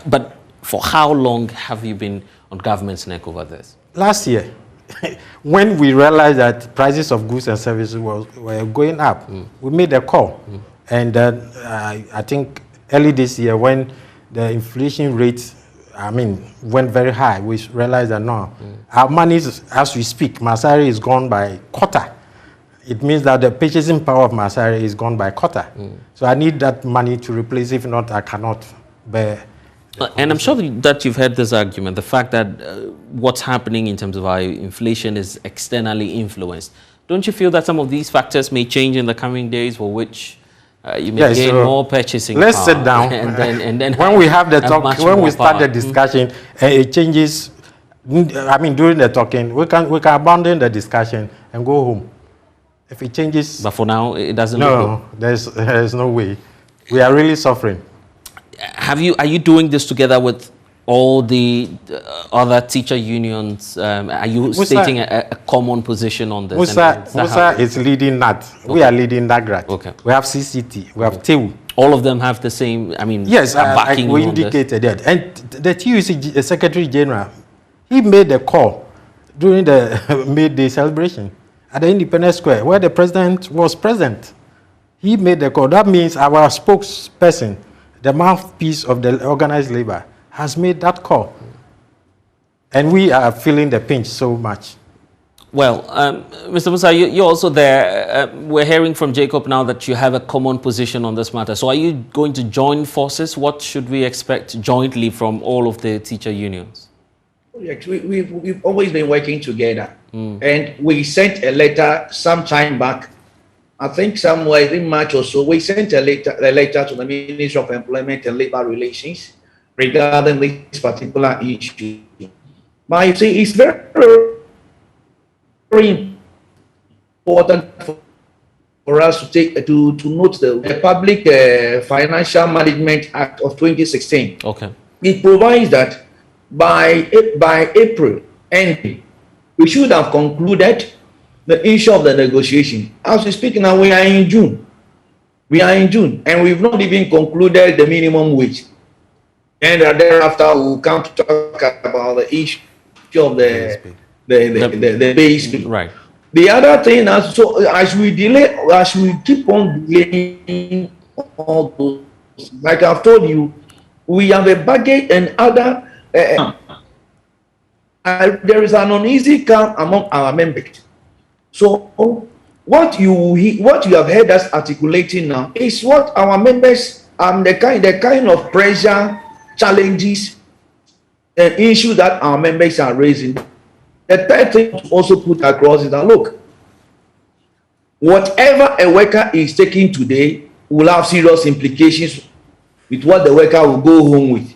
but for how long have you been on government's neck over this? Last year, when we realized that prices of goods and services were going up, we made a call. And I think early this year, when the inflation rate, went very high, we realized that no, our money, as we speak, Masari is gone by quarter. It means that the purchasing power of Masari is gone by quarter. So I need that money to replace. If not, I cannot bear. And I'm sure that you've heard this argument, the fact that what's happening in terms of our inflation is externally influenced. Don't you feel that some of these factors may change in the coming days, for which you may gain more purchasing let's power? Sit down. and then when we have the talk, when we start the discussion, it changes. During the talking, we can abandon the discussion and go home. If it changes, but for now, it doesn't. No, there's no way. We are really suffering. Are you doing this together with all the other teacher unions? Are you stating a common position on this? Musa is leading that. Okay. We are leading that grad. Okay. We have CCT. We have TEU. All of them have the same. Yes, backing we indicated that. And the TUC Secretary General, he made the call during the May Day celebration at the Independence Square, where the president was present. He made the call. That means our spokesperson, the mouthpiece of the organized labor, has made that call. And we are feeling the pinch so much. Well, Mr. Musa, you're also there. We're hearing from Jacob now that you have a common position on this matter. So are you going to join forces? What should we expect jointly from all of the teacher unions? We've always been working together. And we sent a letter some time back, I think somewhere in March or so, we sent a letter to the Ministry of Employment and Labor Relations regarding this particular issue. But you see, it's very, very important for us to note the Public Financial Management Act of 2016. Okay. It provides that by April ending, we should have concluded the issue of the negotiation. As we speak now, we are in June. And we've not even concluded the minimum wage. And thereafter, we'll come to talk about the issue of the base pay. Right. The other thing, as we keep on delaying all those, like I've told you, we have a baggage and other. There is an uneasy calm among our members. So what you have heard us articulating now is what our members the kind of pressure, challenges, and issues that our members are raising. The third thing to also put across is that look, whatever a worker is taking today will have serious implications with what the worker will go home with.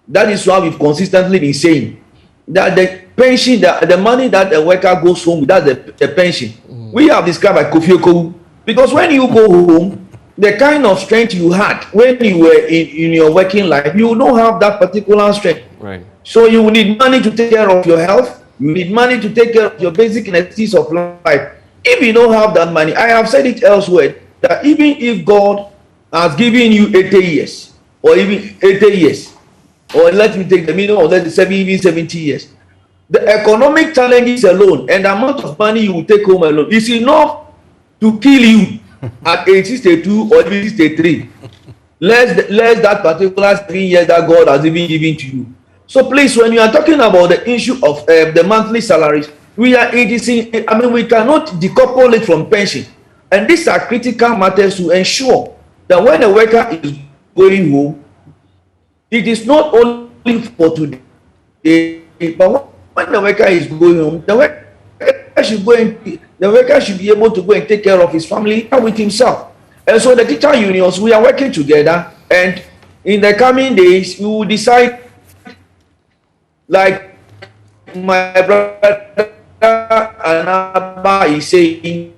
That is why we've consistently been saying that the pension, the money that the worker goes home with, that's the pension. We have described by Kofi Okowu, because when you go home, the kind of strength you had when you were in your working life, you don't have that particular strength. Right. So you need money to take care of your health. You need money to take care of your basic necessities of life. If you don't have that money, I have said it elsewhere, that even if God has given you 80 years, or even 80 years, or let me take the minimum, or let me even 70 years, the economic challenges alone and the amount of money you will take home alone is enough to kill you at age 62 or even 63. Less that particular 7 years that God has even given to you. So please, when you are talking about the issue of the monthly salaries, we cannot decouple it from pension. And these are critical matters to ensure that when a worker is going home, it is not only for today, but when the worker is going home, the worker should be able to go and take care of his family and with himself. And so the teacher unions, we are working together, and in the coming days, we will decide, like my brother Anaba is saying,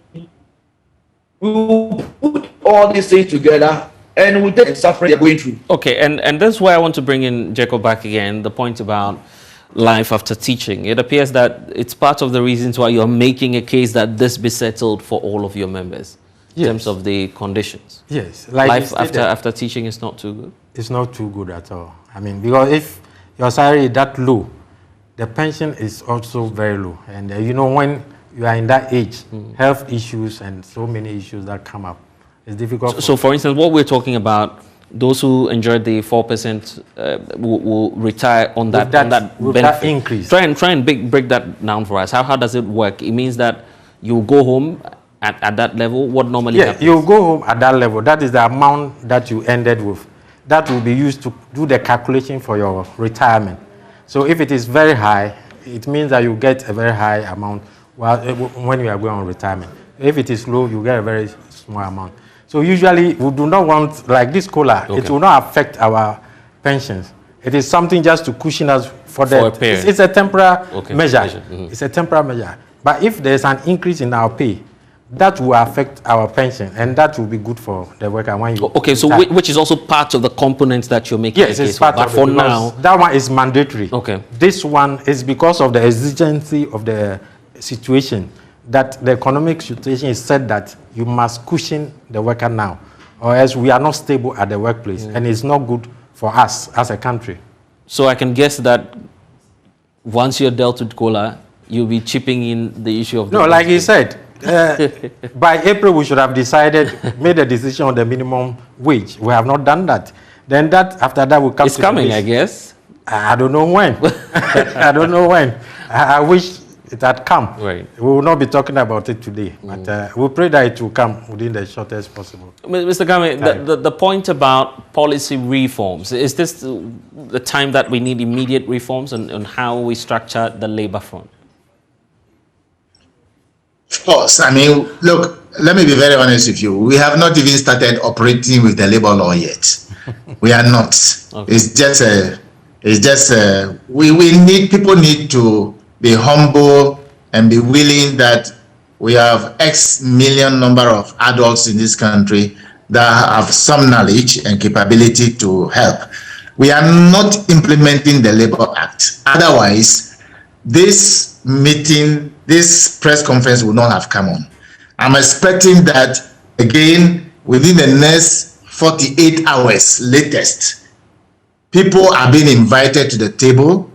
we will put all these things together and we'll take the suffering they're going through. Okay, and that's why I want to bring in Jacob back again, the point about life after teaching. It appears that it's part of the reasons why you're making a case that this be settled for all of your members in terms of the conditions. Yes. Like life after teaching is not too good? It's not too good at all. I mean, because if your salary is that low, the pension is also very low. And you know, when you are in that age, health issues and so many issues that come up, it's difficult. So for instance, what we're talking about, those who enjoyed the 4% will retire on that benefit. That increase. Try and break that down for us. How does it work? It means that you go home at that level. What normally happens? You go home at that level. That is the amount that you ended with. That will be used to do the calculation for your retirement. So if it is very high, it means that you get a very high amount when you are going on retirement. If it is low, you get a very small amount. So usually we do not want, like this COLA, it will not affect our pensions. It is something just to cushion us for that. It's a temporary measure. It's a temporary measure. But if there's an increase in our pay, that will affect our pension, and that will be good for the worker when you. Okay, so which is also part of the components that you're making. Yes, it's part of it. But for now, that one is mandatory. Okay. This one is because of the exigency of the situation, that the economic situation is said that you must cushion the worker now, or else we are not stable at the workplace, and it's not good for us as a country. So I can guess that once you're dealt with COLA, you'll be chipping in the issue of the like he said, by April we should have made a decision on the minimum wage. We have not done that. Then after that will come. It's coming, I guess. I don't know when. I don't know when. I wish it had come. Right. We will not be talking about it today, but we pray that it will come within the shortest possible. Mr. Game, the point about policy reforms, is this the time that we need immediate reforms on how we structure the labor front? Of course. I mean, look, let me be very honest with you. We have not even started operating with the labor law yet. We are not. Okay. People need to be humble and be willing that we have X million number of adults in this country that have some knowledge and capability to help. We are not implementing the Labor Act. Otherwise, this meeting, this press conference will not have come on. I'm expecting that, again, within the next 48 hours latest, people are being invited to the table,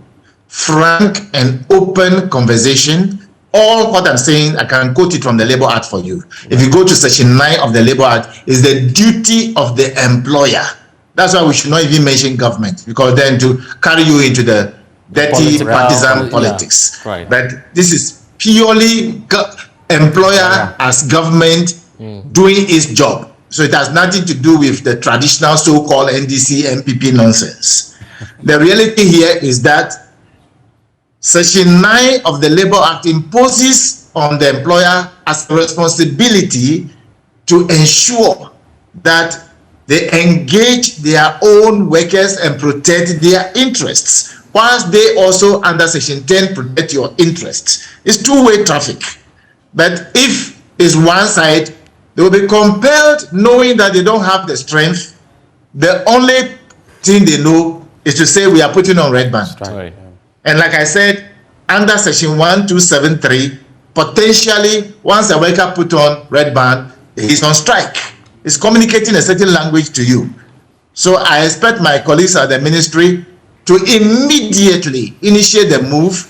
frank and open conversation. All what I'm saying, I can quote it from the Labor Act for you. If you go to Section 9 of the Labor Act, is the duty of the employer. That's why we should not even mention government, because then to carry you into the dirty partisan politics. Yeah. Right. But this is purely employer as government doing its job. So it has nothing to do with the traditional so-called NDC, MPP nonsense. The reality here is that Section 9 of the Labor Act imposes on the employer as a responsibility to ensure that they engage their own workers and protect their interests, whilst they also, under Section 10, protect your interests. It's two-way traffic. But if it's one side, they will be compelled, knowing that they don't have the strength. The only thing they know is to say we are putting on red band. Right. And like I said, under Section 1273, potentially, once a worker put on red band, he's on strike. He's communicating a certain language to you. So I expect my colleagues at the ministry to immediately initiate the move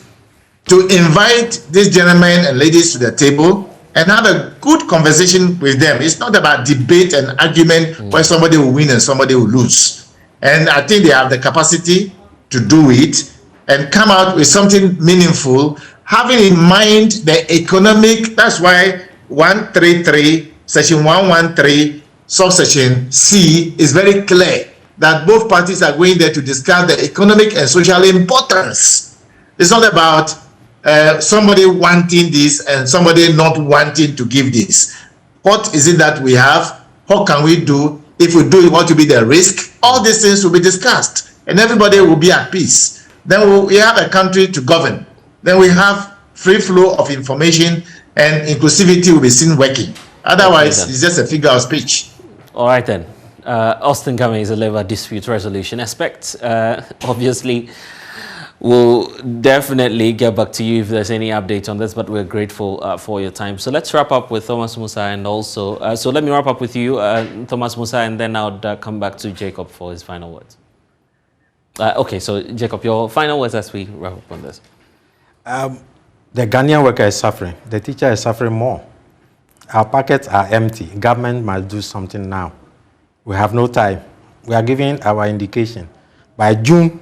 to invite these gentlemen and ladies to the table and have a good conversation with them. It's not about debate and argument where somebody will win and somebody will lose. And I think they have the capacity to do it and come out with something meaningful, having in mind the economic. That's why 133, Section 113, subsection C is very clear that both parties are going there to discuss the economic and social importance. It's not about somebody wanting this and somebody not wanting to give this. What is it that we have? What can we do? If we do it, what will be the risk? All these things will be discussed and everybody will be at peace. Then we have a country to govern. Then we have free flow of information and inclusivity will be seen working. Otherwise, it's just a figure of speech. All right then. Austin Cummings, a labor dispute resolution aspect. Obviously, we'll definitely get back to you if there's any updates on this, but we're grateful for your time. So let's wrap up with Thomas Musa, and also, so let me wrap up with you, Thomas Musa, and then I'll come back to Jacob for his final words. Okay, so Jacob, your final words as we wrap up on this. The Ghanaian worker is suffering. The teacher is suffering more. Our pockets are empty. Government must do something now. We have no time. We are giving our indication. By June,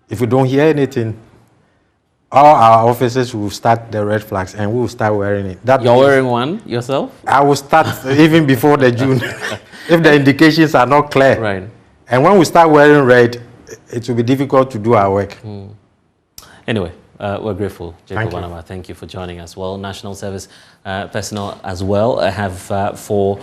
if we don't hear anything, all our officers will start the red flags and we will start wearing it. You're wearing one yourself? I will start even before the June if the indications are not clear. Right. And when we start wearing red, it will be difficult to do our work. Anyway, we're grateful, Jacob Wanama. Thank you for joining us. Well, National Service personnel as well have for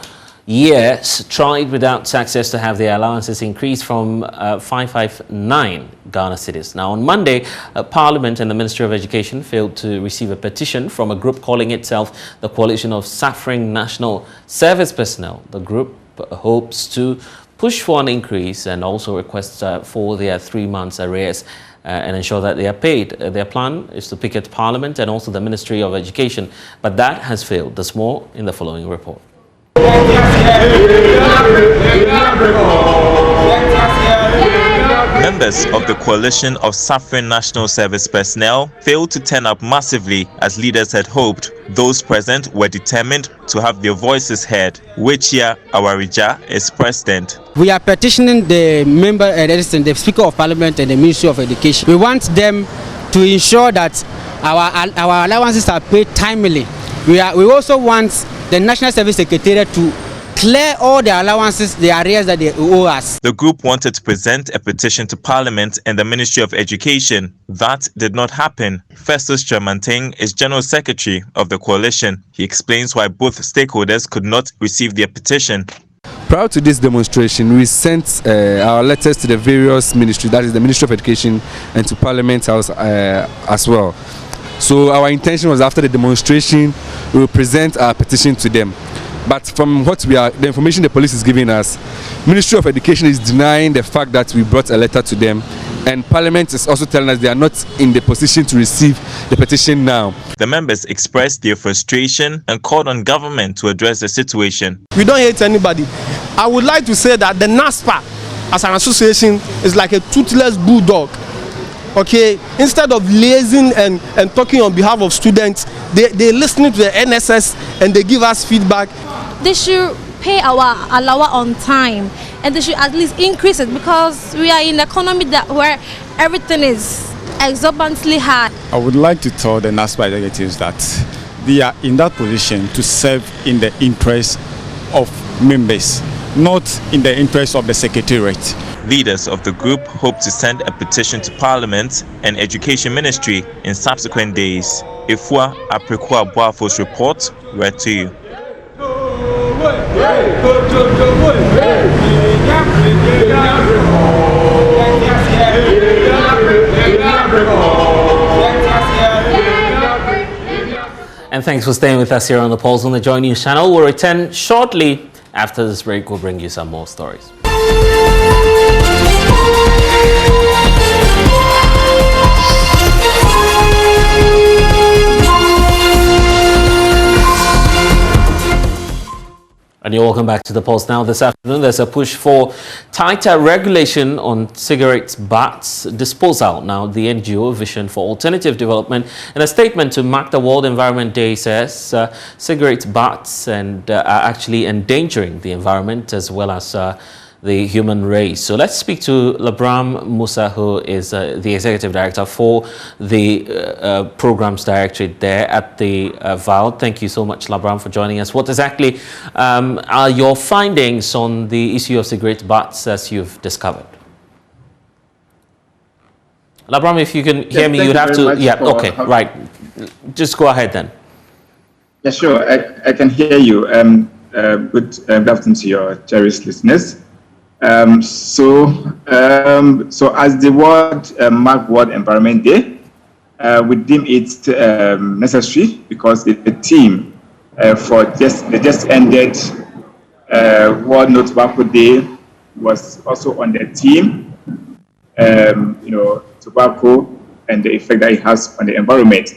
years tried without success to have their allowances increased from 559 Ghana cedis. Now, on Monday, Parliament and the Ministry of Education failed to receive a petition from a group calling itself the Coalition of Suffering National Service Personnel. The group hopes to push for an increase and also request for their 3 months arrears and ensure that they are paid. Their plan is to picket Parliament and also the Ministry of Education, but that has failed. There's more in the following report. Members of the Coalition of Suffering National Service Personnel failed to turn up massively as leaders had hoped. Those present were determined to have their voices heard. Wechia Awarija is president. We are petitioning the the Speaker of Parliament and the Ministry of Education. We want them to ensure that our allowances are paid timely. We also want the National Service Secretariat to clear all the allowances, the arrears that they owe us. The group wanted to present a petition to Parliament and the Ministry of Education. That did not happen. Festus Chamanteng is General Secretary of the coalition. He explains why both stakeholders could not receive their petition. Prior to this demonstration, we sent our letters to the various ministries, that is the Ministry of Education and to Parliament House as well. So our intention was after the demonstration, we will present our petition to them. But from the information the police is giving us, Ministry of Education is denying the fact that we brought a letter to them, and Parliament is also telling us they are not in the position to receive the petition now. The members expressed their frustration and called on government to address the situation. We don't hate anybody. I would like to say that the NASPA as an association is like a toothless bulldog. Okay, instead of liaising and talking on behalf of students, they listening to the NSS and they give us feedback. They should pay our allowance on time, and they should at least increase it, because we are in an economy where everything is exorbitantly hard. I would like to tell the NASPA executives that they are in that position to serve in the interest of members, not in the interest of the Secretariat. Leaders of the group hope to send a petition to Parliament and Education Ministry in subsequent days. Ifwa Aprikwa Boafo's report, read to you. And thanks for staying with us here on the Pulse on the JoyNews channel. We'll return shortly. After this break, we'll bring you some more stories. And you're welcome back to the Pulse. Now this afternoon, there's a push for tighter regulation on cigarette butts disposal. Now, the NGO Vision for Alternative Development, in a statement to mark the World Environment Day, says cigarette butts are actually endangering the environment as well as the human race. So let's speak to Labram Musa, who is the Executive Director for the Programs Directorate there at the VAL. Thank you so much, Labram, for joining us. What exactly are your findings on the issue of cigarette butts as you've discovered? Labram, if you can hear me, you'd have to... Yeah, okay, right. Just go ahead then. Yeah, sure. I can hear you. Good afternoon to your cherished listeners. So as the world marked World Environment Day, we deem it necessary because the team they just ended World No Tobacco Day was also on the team. Tobacco and the effect that it has on the environment.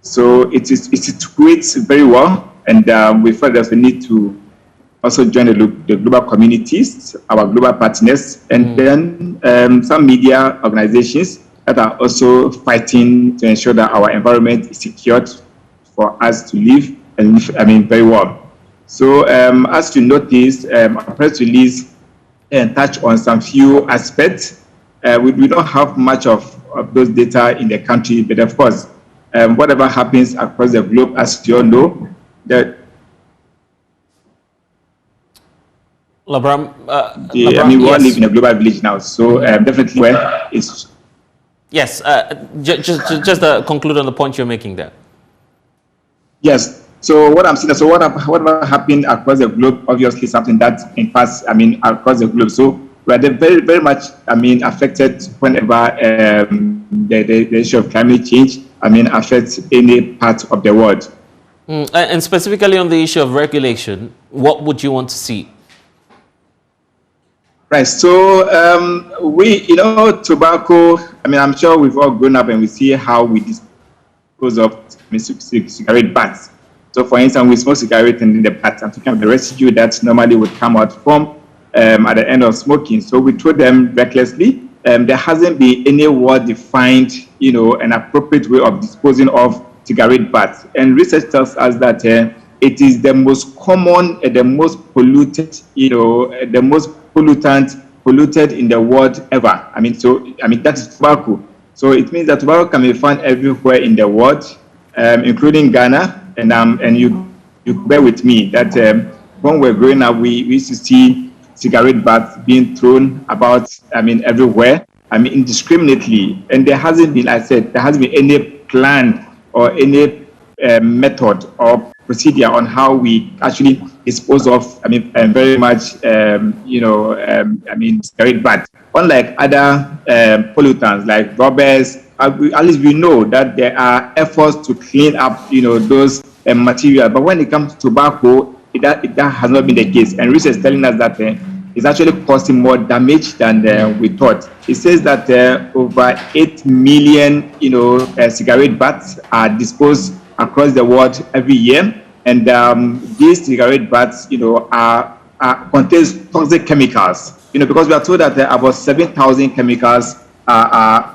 So it situates very well, and we felt that we need to also join the global communities, our global partners, and then some media organizations that are also fighting to ensure that our environment is secured for us to live and live, very well. So as you notice, our press release touch on some few aspects. We don't have much of those data in the country, but of course, whatever happens across the globe, as you all know, that Labram, we all live in a global village now, so definitely where it's. Yes, just conclude on the point you're making there. Yes. So what I'm saying, so whatever happened across the globe, obviously something that impacts, across the globe. So we are very, very much, affected whenever the issue of climate change, affects any part of the world. And specifically on the issue of regulation, what would you want to see? Right. So tobacco. I'm sure we've all grown up and we see how we dispose of cigarette butts. So, for instance, we smoke cigarette and in the butt, I'm talking about the residue that normally would come out from at the end of smoking. So we throw them recklessly. There hasn't been any well-defined, an appropriate way of disposing of cigarette butts. And research tells us that it is the most common and the most polluted, the most polluted in the world ever. That is tobacco. So it means that tobacco can be found everywhere in the world, including Ghana. And you bear with me that when we're growing up, we used to see cigarette butts being thrown about, everywhere, indiscriminately. And there hasn't been, there hasn't been any plan or any method or procedure on how we actually dispose of, very much, cigarette butts. Unlike other pollutants like rubbers, at least we know that there are efforts to clean up, those material. But when it comes to tobacco, that has not been the case. And research is telling us that it's actually causing more damage than we thought. It says that over 8 million, cigarette butts are disposed across the world every year. And these cigarette butts, contains toxic chemicals. Because we are told that about 7,000 chemicals are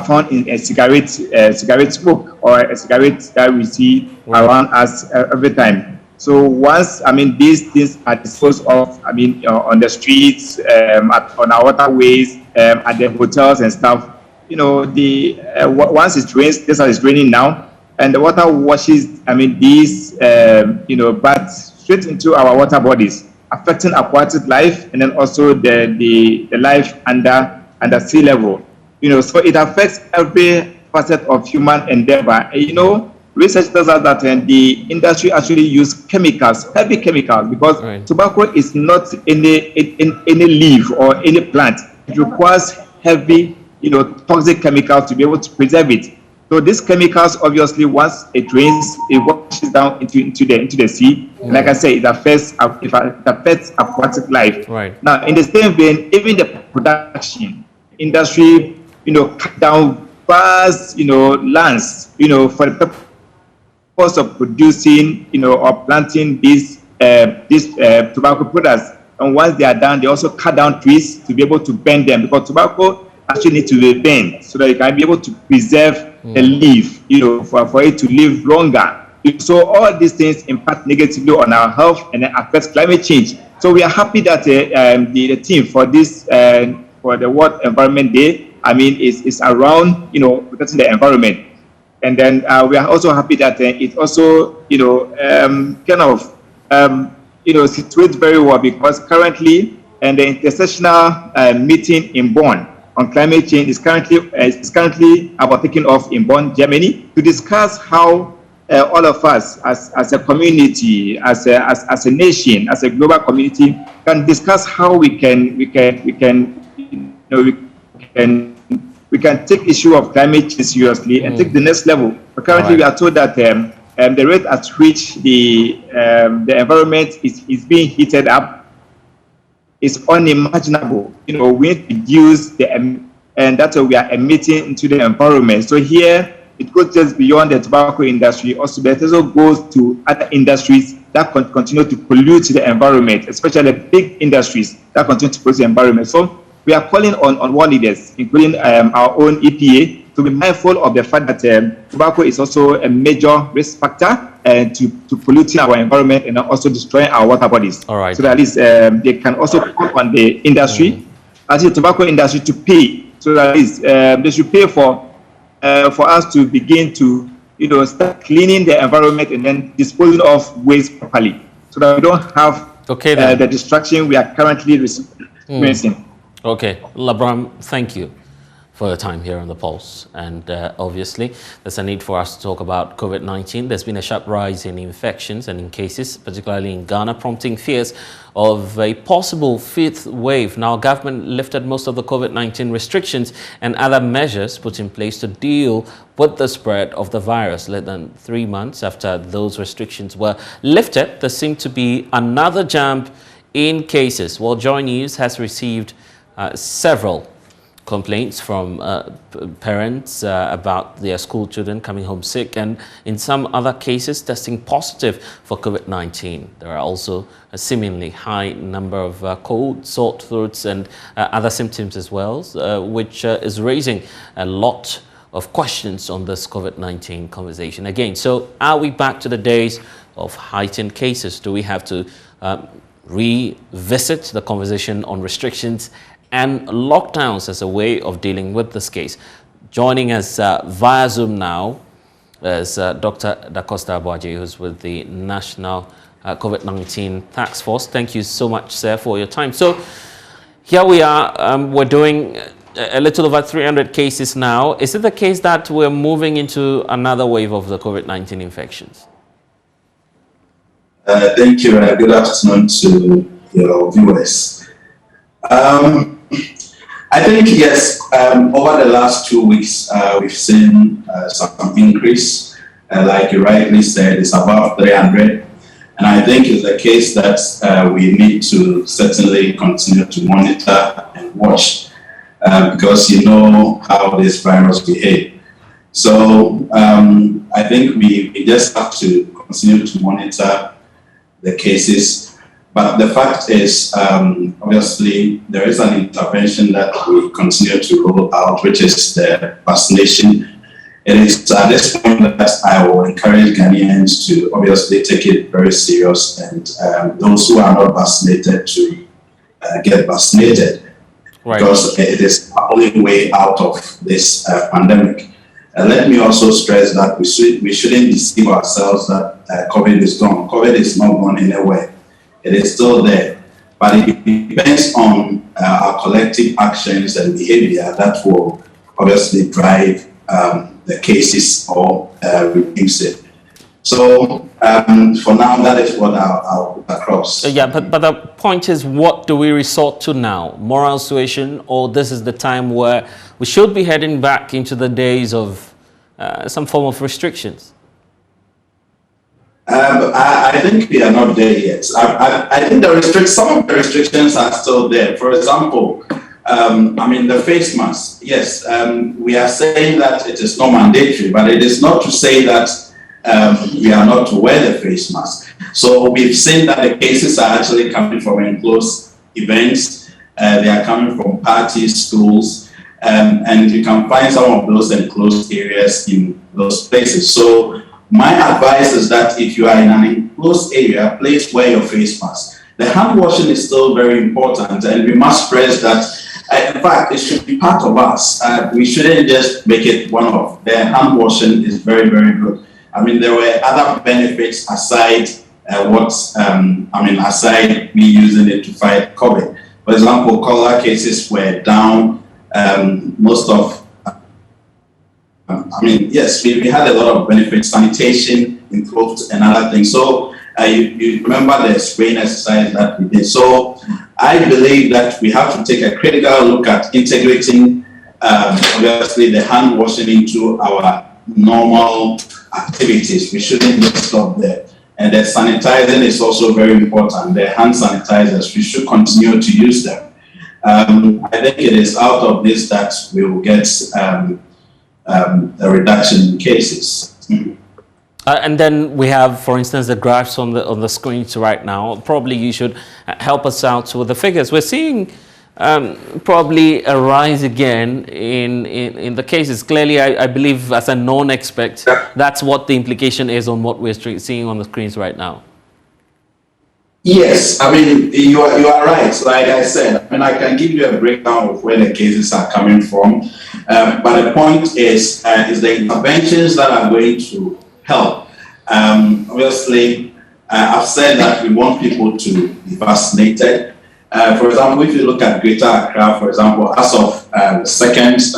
found in a cigarette smoke or a cigarette that we see around us every time. So once, these things are disposed of, on the streets, on our waterways, at the hotels and stuff, once it rains, this is raining now, and the water washes, these, butts straight into our water bodies, affecting aquatic life and then also the life under sea level. So it affects every facet of human endeavor. Research tells us that the industry actually use chemicals, heavy chemicals, because tobacco is not any leaf or any plant. It requires heavy, toxic chemicals to be able to preserve it. So these chemicals, obviously, once it rains, it washes down into the sea. Like I said, it affects aquatic life. Right. Now, in the same vein, even the production industry, cut down vast, lands, for the purpose of producing, or planting these tobacco products. And once they are done, they also cut down trees to be able to burn them, because tobacco actually needs to be burned so that you can be able to preserve the leaf, for it to live longer. So all these things impact negatively on our health and then affects climate change. So we are happy that the team for this for the World Environment Day, is around, protecting the environment. And then we are also happy that it also, situates very well, because currently, and the intersessional meeting in Bonn on climate change is currently about taking off in Bonn, Germany, to discuss how all of us as a community, as a nation, as a global community, can discuss how we can we can take issue of climate change seriously and take the next level. But currently, we are told that the rate at which the environment is being heated up is unimaginable. You know, we need to reduce and that's what we are emitting into the environment. So here, it goes just beyond the tobacco industry. Also, but it also goes to other industries that continue to pollute the environment, especially big industries that continue to pollute the environment. So we are calling on world leaders, including our own EPA, to be mindful of the fact that tobacco is also a major risk factor to polluting our environment and also destroying our water bodies. All right. So that at least they can also call on the industry, as the tobacco industry, to pay. So that at least they should pay for us to begin to, start cleaning the environment and then disposing of waste properly, so that we don't have the destruction we are currently experiencing. Okay, Labram, thank you for your time here on The Pulse. And obviously, there's a need for us to talk about COVID-19. There's been a sharp rise in infections and in cases, particularly in Ghana, prompting fears of a possible fifth wave. Now, government lifted most of the COVID-19 restrictions and other measures put in place to deal with the spread of the virus. Less than 3 months after those restrictions were lifted, there seemed to be another jump in cases. Well, JoyNews has received several complaints from parents about their school children coming home sick, and in some other cases testing positive for COVID-19. There are also a seemingly high number of cold, sore throats and other symptoms as well, which is raising a lot of questions on this COVID-19 conversation again. So are we back to the days of heightened cases? Do we have to revisit the conversation on restrictions and lockdowns as a way of dealing with this case? Joining us via Zoom now is Dr. Dacosta Abuaje, who's with the National COVID-19 Task Force. Thank you so much, sir, for your time. So here we are, we're doing a little over 300 cases now. Is it the case that we're moving into another wave of the COVID-19 infections? Thank you, and good afternoon to your viewers. I think, yes, over the last 2 weeks, we've seen some increase. Like you rightly said, it's above 300. And I think it's a case that we need to certainly continue to monitor and watch because you know how this virus behaves. So I think we just have to continue to monitor the cases. But the fact is, obviously, there is an intervention that we continue to roll out, which is the vaccination. It is at this point that I will encourage Ghanaians to obviously take it very serious, and those who are not vaccinated to get vaccinated, because it is the only way out of this pandemic. Let me also stress that we shouldn't deceive ourselves that COVID is gone. COVID is not gone anywhere. It is still there, but it depends on our collective actions and behavior that will obviously drive the cases or reduce it. So for now, that is what I'll put across. Yeah, but the point is, what do we resort to now? Moral suasion, or this is the time where we should be heading back into the days of some form of restrictions? I think we are not there yet. I think some of the restrictions are still there. For example, the face mask. Yes, we are saying that it is not mandatory, but it is not to say that we are not to wear the face mask. So we've seen that the cases are actually coming from enclosed events. They are coming from parties, schools, and you can find some of those enclosed areas in those places. So my advice is that if you are in an enclosed area, please wear your face mask. The hand washing is still very important, and we must stress that, in fact, it should be part of us. We shouldn't just make it one of. The hand washing is very, very good. There were other benefits aside aside me using it to fight COVID. For example, cholera cases were down. Yes, we had a lot of benefits, sanitation improved and other things. So you remember the spraying exercise that we did. So I believe that we have to take a critical look at integrating obviously the hand washing into our normal activities. We shouldn't just stop there. And the sanitizing is also very important. The hand sanitizers, we should continue to use them. I think it is out of this that we will get a reduction in cases. And then we have, for instance, the graphs on the screens right now. Probably you should help us out with the figures. We're seeing probably a rise again in the cases. Clearly, I believe as a non-expert, that's what the implication is on what we're seeing on the screens right now. Yes, I mean, you are right. Like I said, I mean, I can give you a breakdown of where the cases are coming from. But the point is the interventions that are going to help. Obviously, I've said that we want people to be vaccinated. For example, if you look at Greater Accra, for example, as of the second, as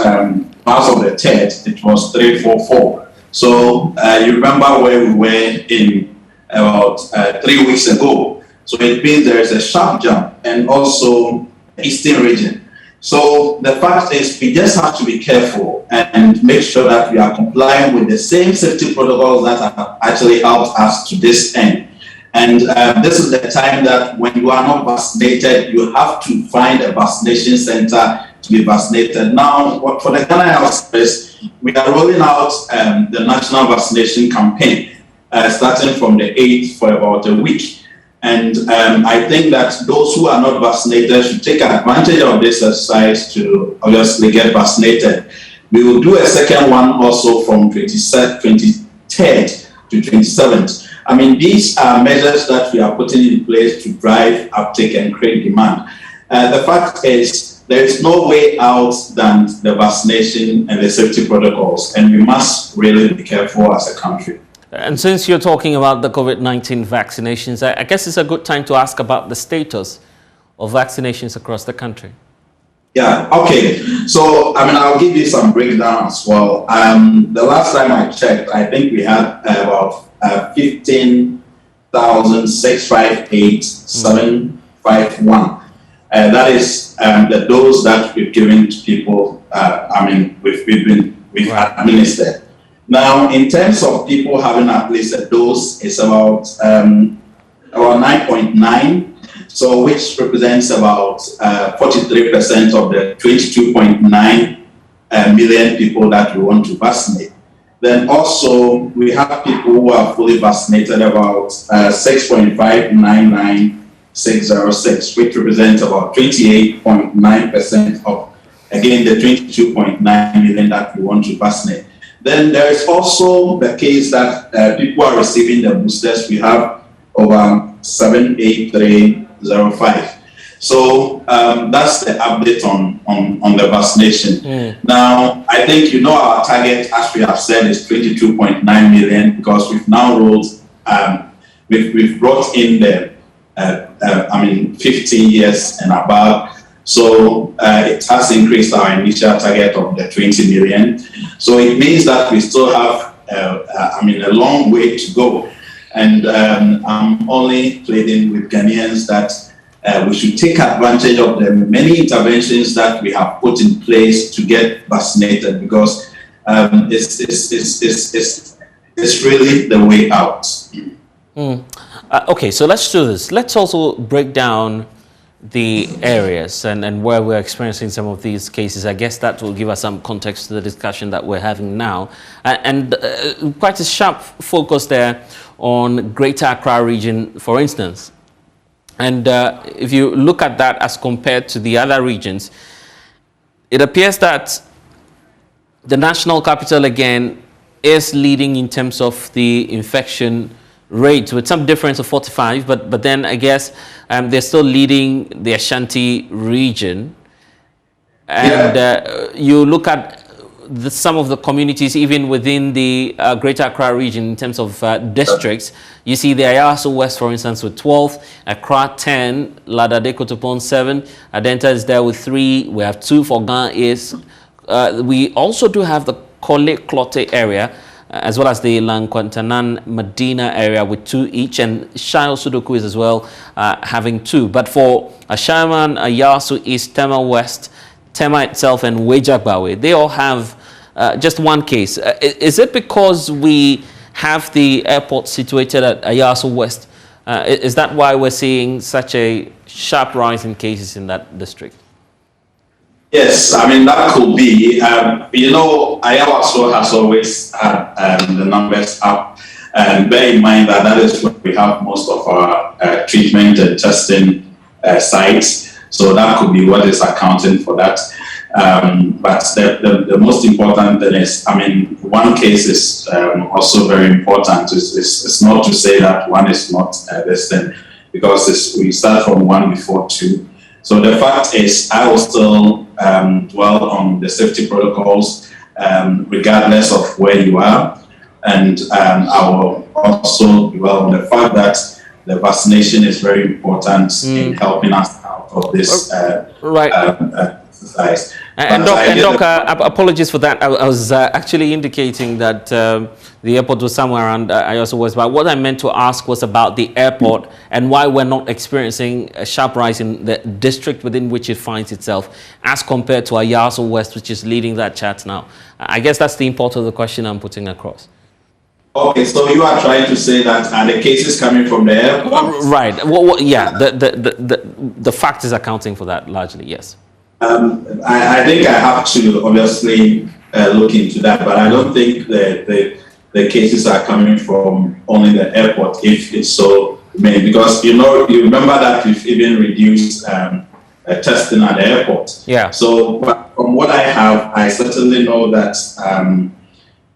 of the third, it was 344. So you remember where we were in about 3 weeks ago. So it means there is a sharp jump, and also the eastern region. So the fact is we just have to be careful and make sure that we are complying with the same safety protocols that have actually helped us to this end. And this is the time that when you are not vaccinated, you have to find a vaccination center to be vaccinated. Now, for the Ghana Health Service, we are rolling out the national vaccination campaign starting from the 8th for about a week. And I think that those who are not vaccinated should take advantage of this exercise to obviously get vaccinated. We will do a second one also from 23rd to 27th. I mean, these are measures that we are putting in place to drive uptake and create demand. The fact is, there is no way out than the vaccination and the safety protocols, and we must really be careful as a country. And since you're talking about the COVID-19 vaccinations, I guess it's a good time to ask about the status of vaccinations across the country. Yeah, okay. So, I mean, I'll give you some breakdown as well. The last time I checked, I think we had about 15,658,751. That is the dose that we've given to people. I mean, we've administered. Now, in terms of people having at least a dose, it's about 9.9, so which represents about 43% of the 22.9 million people that we want to vaccinate. Then also, we have people who are fully vaccinated, about 6.599606, which represents about 28.9% of, again, the 22.9 million that we want to vaccinate. Then there is also the case that people are receiving the boosters. We have over 78305. So that's the update on the vaccination. Now, I think you know our target, as we have said, is 22.9 million because we've now rolled, we've brought in the, 15 years and above. So it has increased our initial target of the 20 million. So it means that we still have, a long way to go. And I'm only pleading with Ghanaians that we should take advantage of the many interventions that we have put in place to get vaccinated because it's really the way out. Okay, so let's do this. Let's also break down the areas and where we're experiencing some of these cases. I guess that will give us some context to the discussion that we're having now. And quite a sharp focus there on Greater Accra region, for instance. And if you look at that as compared to the other regions, it appears that the national capital, again, is leading in terms of the infection rate with some difference of 45, but then I guess they're still leading the Ashanti region. And you look at some of the communities, even within the Greater Accra region, in terms of districts, you see the Ayaso West, for instance, with 12, Accra 10, Ladade Kotopon 7, Adenta is there with 3, we have 2 for Ghana is. We also do have the Kole Klote area, as well as the Lankwantanan Medina area with 2 each, and Shayo Sudoku is as well having 2. But for Ashaman, Ayaso East, Tema West, Tema itself and Wejagbawe, they all have just one case. Is it because we have the airport situated at Ayaso West? Is that why we're seeing such a sharp rise in cases in that district? Yes, I mean, that could be. You know, Ayaso has always had the numbers up. And bear in mind that that is where we have most of our treatment and testing sites. So that could be what is accounting for that. But the most important thing is, I mean, one case is also very important. It's not to say that one is not this thing, because we start from one before two. So the fact is, I will still dwell on the safety protocols, regardless of where you are. And I will also dwell on the fact that the vaccination is very important in helping us out of this exercise. And Doc, apologies for that. I was actually indicating that the airport was somewhere around Ayaso West. But what I meant to ask was about the airport and why we're not experiencing a sharp rise in the district within which it finds itself as compared to Ayaso West, which is leading that chat now. I guess that's the import of the question I'm putting across. Okay, so you are trying to say that the cases coming from the airport? Right. Yeah, the fact is accounting for that largely, yes. I think I have to obviously look into that, but I don't think the cases are coming from only the airport, if it's so many, because you remember that we've even reduced testing at the airport. Yeah. So from what I have, I certainly know that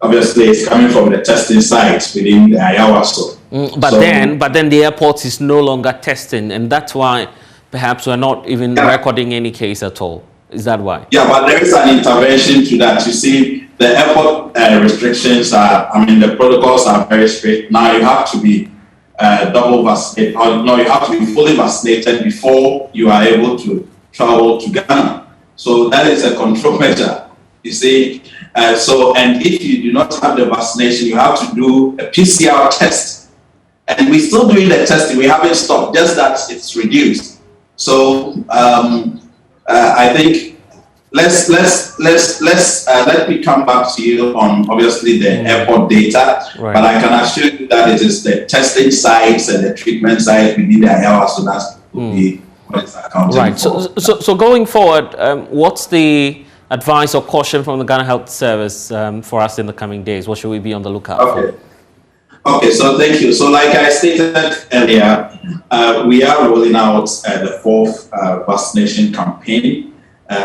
obviously it's coming from the testing sites within the Ayawaso. But then the airport is no longer testing, and that's why perhaps we're not even recording any case at all. Is that why? Yeah, but there is an intervention to that. You see, the airport restrictions the protocols are very strict. Now you have to be double vaccinated, you have to be fully vaccinated before you are able to travel to Ghana. So that is a control measure, you see. And if you do not have the vaccination, you have to do a PCR test. And we're still doing the testing. We haven't stopped, just that it's reduced. So I think let me come back to you on obviously the airport data, right. But I can assure you that it is the testing sites and the treatment sites within the Ayawa, so that will be what it's accounting for. So going forward, what's the advice or caution from the Ghana Health Service for us in the coming days? What should we be on the lookout for? Okay, so thank you. So like I stated earlier, we are rolling out the fourth vaccination campaign,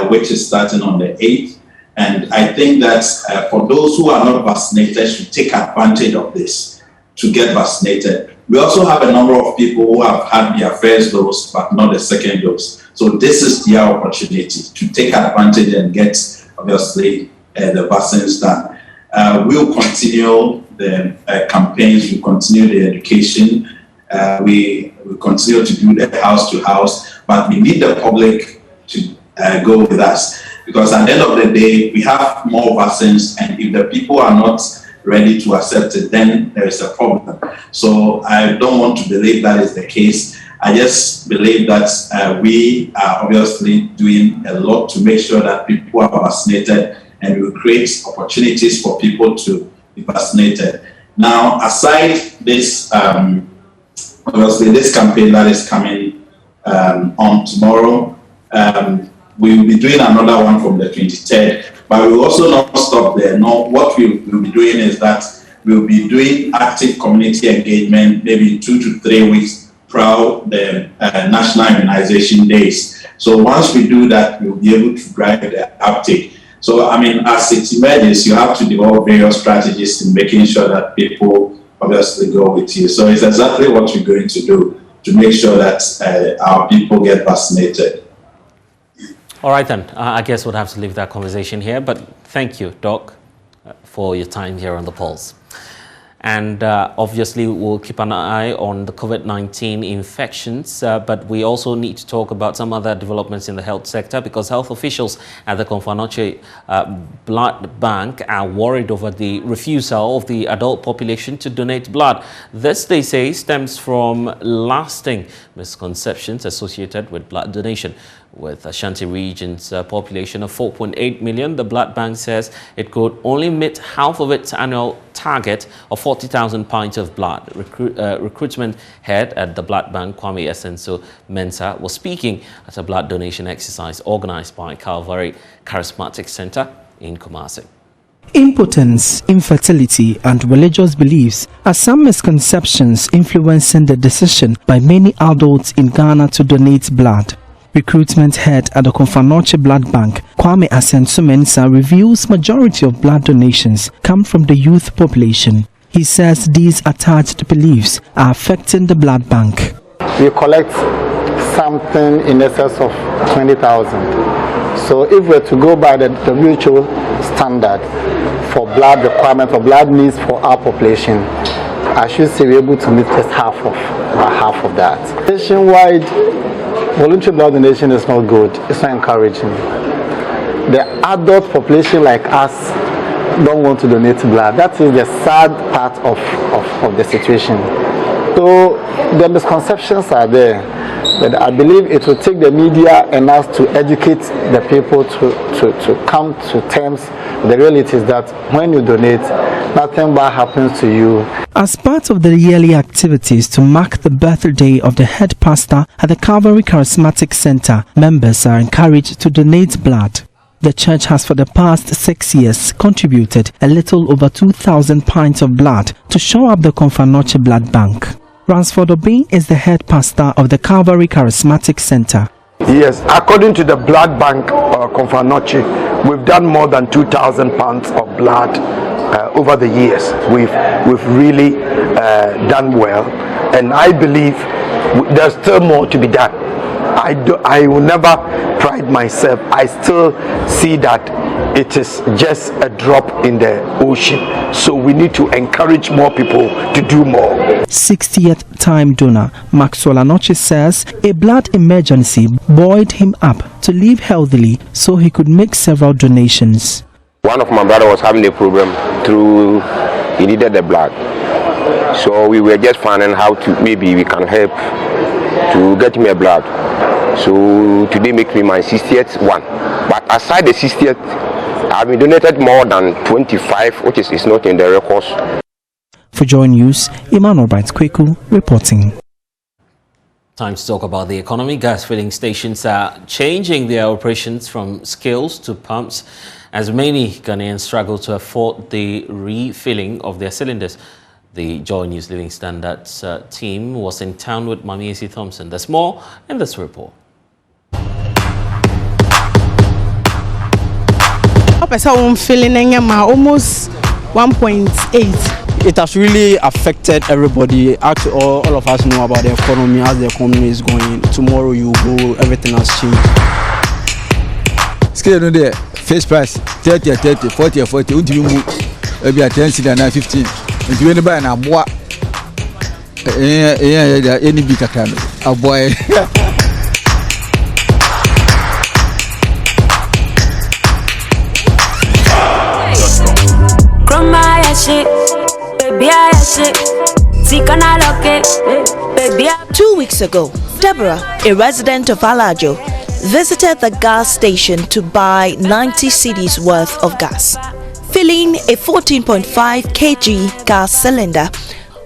which is starting on the 8th. And I think that for those who are not vaccinated should take advantage of this to get vaccinated. We also have a number of people who have had their first dose but not the second dose. So this is their opportunity to take advantage and get, obviously, the vaccines done. We'll continue the campaigns, we continue the education, we continue to do the house to house, but we need the public to go with us, because at the end of the day, we have more vaccines, and if the people are not ready to accept it, then there is a problem. So I don't want to believe that is the case. I just believe that we are obviously doing a lot to make sure that people are vaccinated, and we create opportunities for people to be vaccinated. Now, aside this, obviously this campaign that is coming on tomorrow, we will be doing another one from the 23rd, but we will also not stop there. No, what we will be doing is that we will be doing active community engagement maybe 2 to 3 weeks prior the national immunization days. So once we do that, we'll be able to drive the uptake. So, I mean, as it emerges, you have to develop various strategies in making sure that people obviously go with you. So it's exactly what we're going to do to make sure that our people get vaccinated. All right, then. I guess we'll have to leave that conversation here. But thank you, Doc, for your time here on The Pulse. And obviously, we'll keep an eye on the COVID-19 infections, but we also need to talk about some other developments in the health sector, because health officials at the Konfanoche Blood Bank are worried over the refusal of the adult population to donate blood. This, they say, stems from lasting misconceptions associated with blood donation. With Ashanti region's population of 4.8 million, the blood bank says it could only meet half of its annual target of 40,000 pints of blood. Recruitment head at the blood bank, Kwame Esenso Mensah, was speaking at a blood donation exercise organized by Calvary Charismatic Center in Kumasi. Impotence, infertility, and religious beliefs are some misconceptions influencing the decision by many adults in Ghana to donate blood. Recruitment head at the Konfanoche Blood Bank, Kwame Esenso Mensah, reveals majority of blood donations come from the youth population. He says these attached beliefs are affecting the blood bank. We collect something in excess of 20,000. So if we're to go by the WHO standard for blood requirement or blood needs for our population, I should say we're able to meet just about half of that. Nationwide, voluntary blood donation is not good. It's not encouraging. The adult population like us don't want to donate blood. That is the sad part of the situation. So the misconceptions are there, but I believe it will take the media and us to educate the people to come to terms with the reality is that when you donate, nothing bad happens to you. As part of the yearly activities to mark the birthday of the head pastor at the Calvary Charismatic Center, members are encouraged to donate blood. The church has for the past 6 years contributed a little over 2,000 pints of blood to shore up the Konfanoche Blood Bank. Ransford Obin is the head pastor of the Calvary Charismatic Center. Yes, according to the blood bank Konfanoche, we've done more than 2,000 pounds of blood over the years. We've really done well, and I believe there's still more to be done. I will never pride myself. I still see that it is just a drop in the ocean. So we need to encourage more people to do more. 60th time donor Maxwell Anoche says a blood emergency buoyed him up to live healthily so he could make several donations. One of my brother was having a problem through, he needed the blood. So we were just finding how to, maybe we can help to get me a blood. So today makes me my 60th one. But aside the 60th, I've been donated more than 25, which is not in the records. For JoyNews, Emmanuel Kweku reporting. Time to talk about the economy. Gas filling stations are changing their operations from scales to pumps as many Ghanaians struggle to afford the refilling of their cylinders. The JoyNews Living Standards team was in town with Mamiesi Thompson. There's more in this report. Almost 1.8. It has really affected everybody. Actually, all of us know about the economy, as the economy is going. Tomorrow you go, everything has changed. Scale no there. First price 30, 40, 40. Until you move, maybe 10, 15. And you buy an aboa. Any big account. A boy. Shit, baby, I shit. 2 weeks ago, Deborah, a resident of Alajo, visited the gas station to buy 90 cedis worth of gas. Filling a 14.5 kg gas cylinder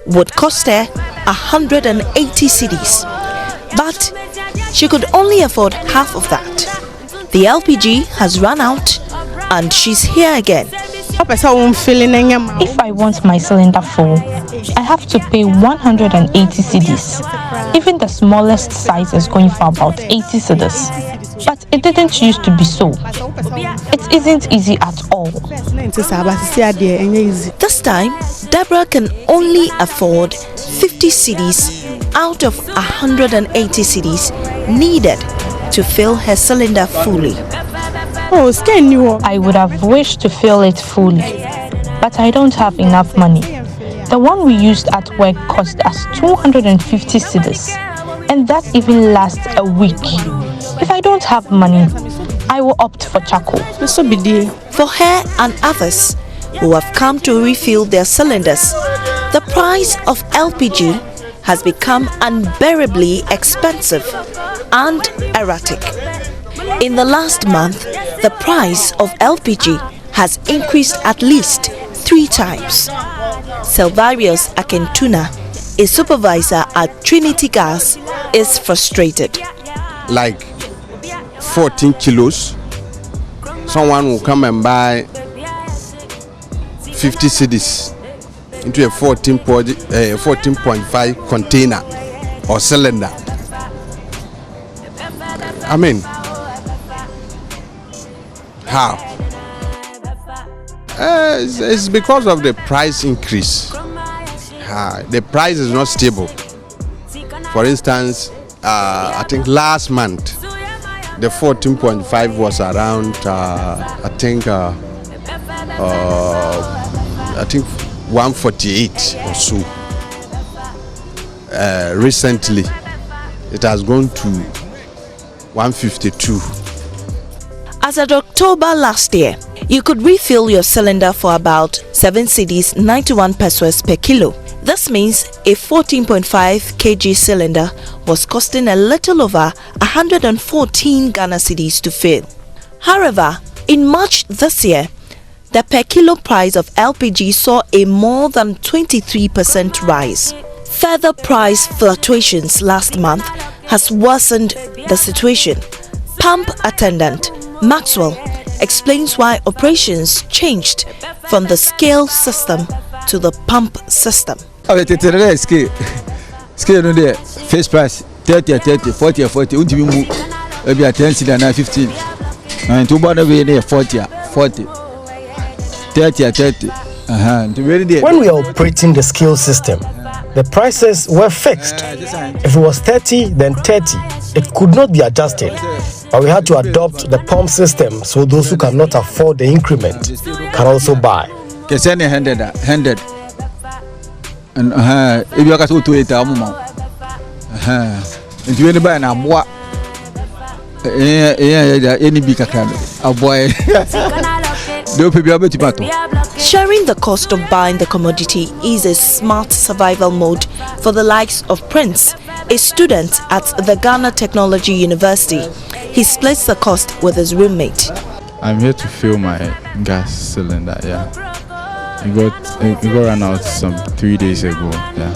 would cost her 180 cedis, but she could only afford half of that. The LPG has run out and she's here again. If I want my cylinder full, I have to pay 180 cedis. Even the smallest size is going for about 80 cedis. But it didn't used to be so. It isn't easy at all. This time, Deborah can only afford 50 cedis out of 180 cedis needed to fill her cylinder fully. I would have wished to fill it fully, but I don't have enough money. The one we used at work cost us 250 cedis, and that even lasts a week. If I don't have money, I will opt for charcoal. For her and others who have come to refill their cylinders, the price of LPG has become unbearably expensive and erratic. In the last month, the price of LPG has increased at least 3 times. Silvarius Akentuna, a supervisor at Trinity Gas, is frustrated. Like 14 kilos, someone will come and buy 50 cedis into a 14.5 container or cylinder. I mean, how? It's because of the price increase. The price is not stable. For instance, I think last month the 14.5 was around I think 148 or so. Recently it has gone to 152. As at October last year, you could refill your cylinder for about 7 cedis 91 pesos per kilo. This means a 14.5 kg cylinder was costing a little over 114 Ghana cedis to fill. However, in March this year, the per kilo price of LPG saw a more than 23% rise. Further price fluctuations last month has worsened the situation. Pump attendant Maxwell explains why operations changed from the scale system to the pump system. Scale no there. First price 30, 40, 40. Until we move, maybe at 10 cedis and 15. And two bother way there 40, 30. When we are operating the scale system, the prices were fixed. If it was 30, then 30. It could not be adjusted. But we had to adopt the pump system so those who cannot afford the increment can also buy. Handed. And if you got to it, if you buy a boy, any big a boy. Sharing the cost of buying the commodity is a smart survival mode for the likes of Prince, a student at the Ghana Technology University. He splits the cost with his roommate. I'm here to fill my gas cylinder, yeah. It got run out some 3 days ago, yeah.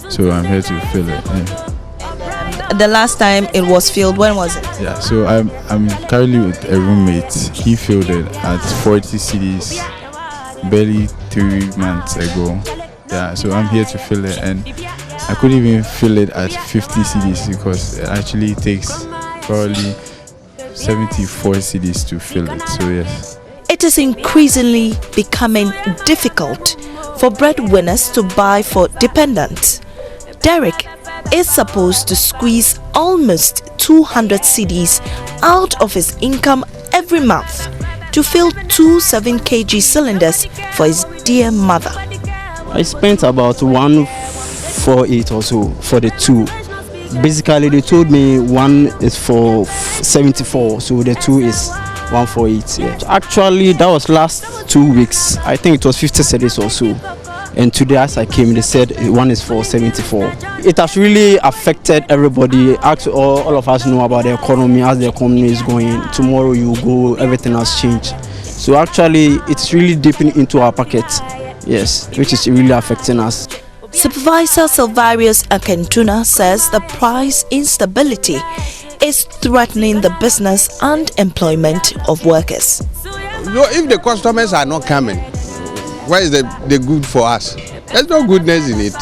So I'm here to fill it. Yeah. The last time it was filled, when was it? Yeah, so I'm currently with a roommate. He filled it at 40 cedis barely 3 months ago. Yeah, so I'm here to fill it, and I couldn't even fill it at 50 cedis because it actually takes probably 74 cedis to fill it. So yes. It is increasingly becoming difficult for breadwinners to buy for dependents. Derek is supposed to squeeze almost 200 cedis out of his income every month to fill 2 7 kg cylinders for his dear mother. I spent about 148 or so for the 2. Basically, they told me one is for 74, so the 2 is 148. Yeah. Actually, that was last 2 weeks. I think it was 50 cedis or so. And today as I came, they said one is for 74. It has really affected everybody. All of us know about the economy, as the economy is going. Tomorrow you go, everything has changed. So actually, it's really dipping into our pockets, yes, which is really affecting us. Supervisor Silvarius Akentuna says the price instability is threatening the business and employment of workers. If the customers are not coming, where is the good for us? There's no goodness in it.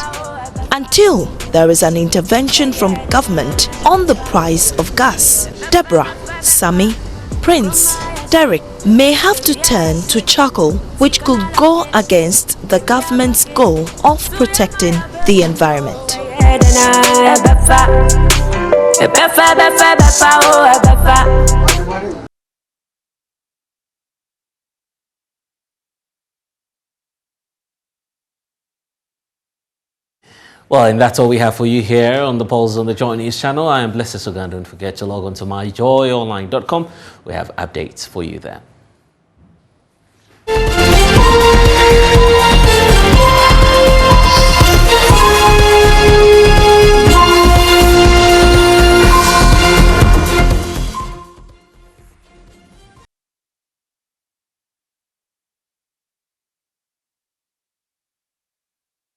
Until there is an intervention from government on the price of gas, Deborah, Sammy, Prince, Derek may have to turn to charcoal, which could go against the government's goal of protecting the environment. Well, and that's all we have for you here on the Pulse on the JoyNews channel. I am Blessed Sogah. Don't forget to log on to myjoyonline.com. We have updates for you there.